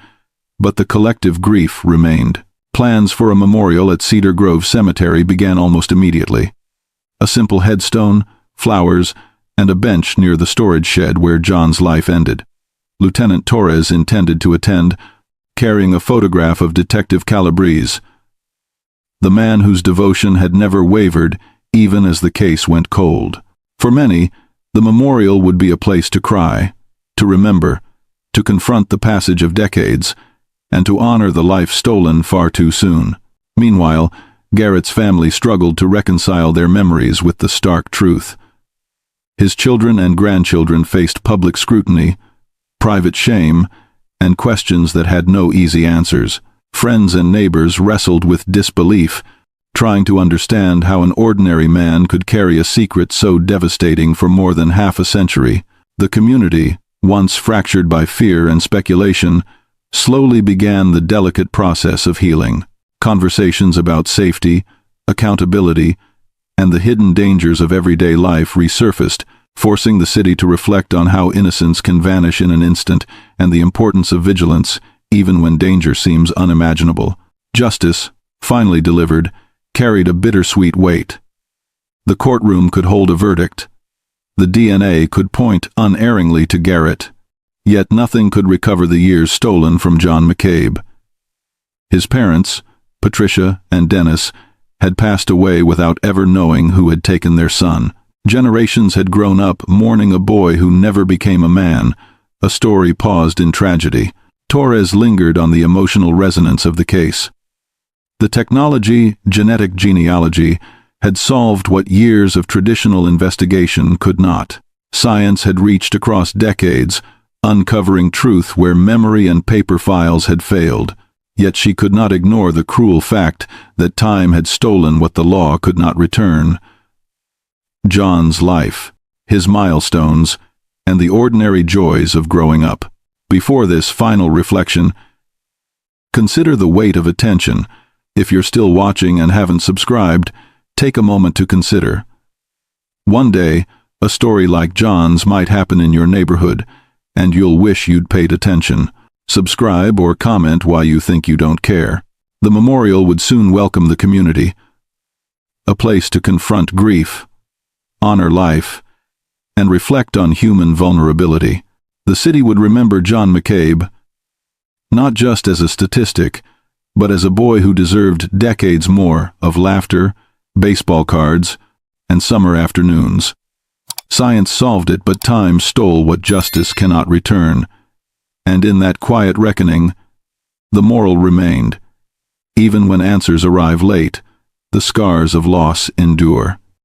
but the collective grief remained. Plans for a memorial at Cedar Grove Cemetery began almost immediately. A simple headstone, flowers, and a bench near the storage shed where John's life ended. Lieutenant Torres intended to attend, carrying a photograph of Detective Calabrese, the man whose devotion had never wavered even as the case went cold. For many, the memorial would be a place to cry, to remember, to confront the passage of decades, and to honor the life stolen far too soon. Meanwhile, Garrett's family struggled to reconcile their memories with the stark truth. His children and grandchildren faced public scrutiny, private shame, and questions that had no easy answers. Friends and neighbors wrestled with disbelief, trying to understand how an ordinary man could carry a secret so devastating for more than half a century. The community, once fractured by fear and speculation, slowly began the delicate process of healing. Conversations about safety, accountability, and the hidden dangers of everyday life resurfaced, forcing the city to reflect on how innocence can vanish in an instant and the importance of vigilance, even when danger seems unimaginable. Justice, finally delivered, carried a bittersweet weight. The courtroom could hold a verdict. The DNA could point unerringly to Garrett, yet nothing could recover the years stolen from John McCabe. His parents, Patricia and Dennis, had passed away without ever knowing who had taken their son. Generations had grown up mourning a boy who never became a man, a story paused in tragedy. Torres lingered on the emotional resonance of the case. The technology, genetic genealogy, had solved what years of traditional investigation could not. Science had reached across decades, uncovering truth where memory and paper files had failed. Yet she could not ignore the cruel fact that time had stolen what the law could not return. John's life, his milestones, and the ordinary joys of growing up. Before this final reflection, consider the weight of attention. If you're still watching and haven't subscribed, take a moment to consider. One day, a story like John's might happen in your neighborhood, and you'll wish you'd paid attention. Subscribe or comment why you think you don't care. The memorial would soon welcome the community, a place to confront grief, honor life, and reflect on human vulnerability. The city would remember John McCabe, not just as a statistic, but as a boy who deserved decades more of laughter, baseball cards, and summer afternoons. Science solved it, but time stole what justice cannot return. And in that quiet reckoning, the moral remained. Even when answers arrive late, the scars of loss endure.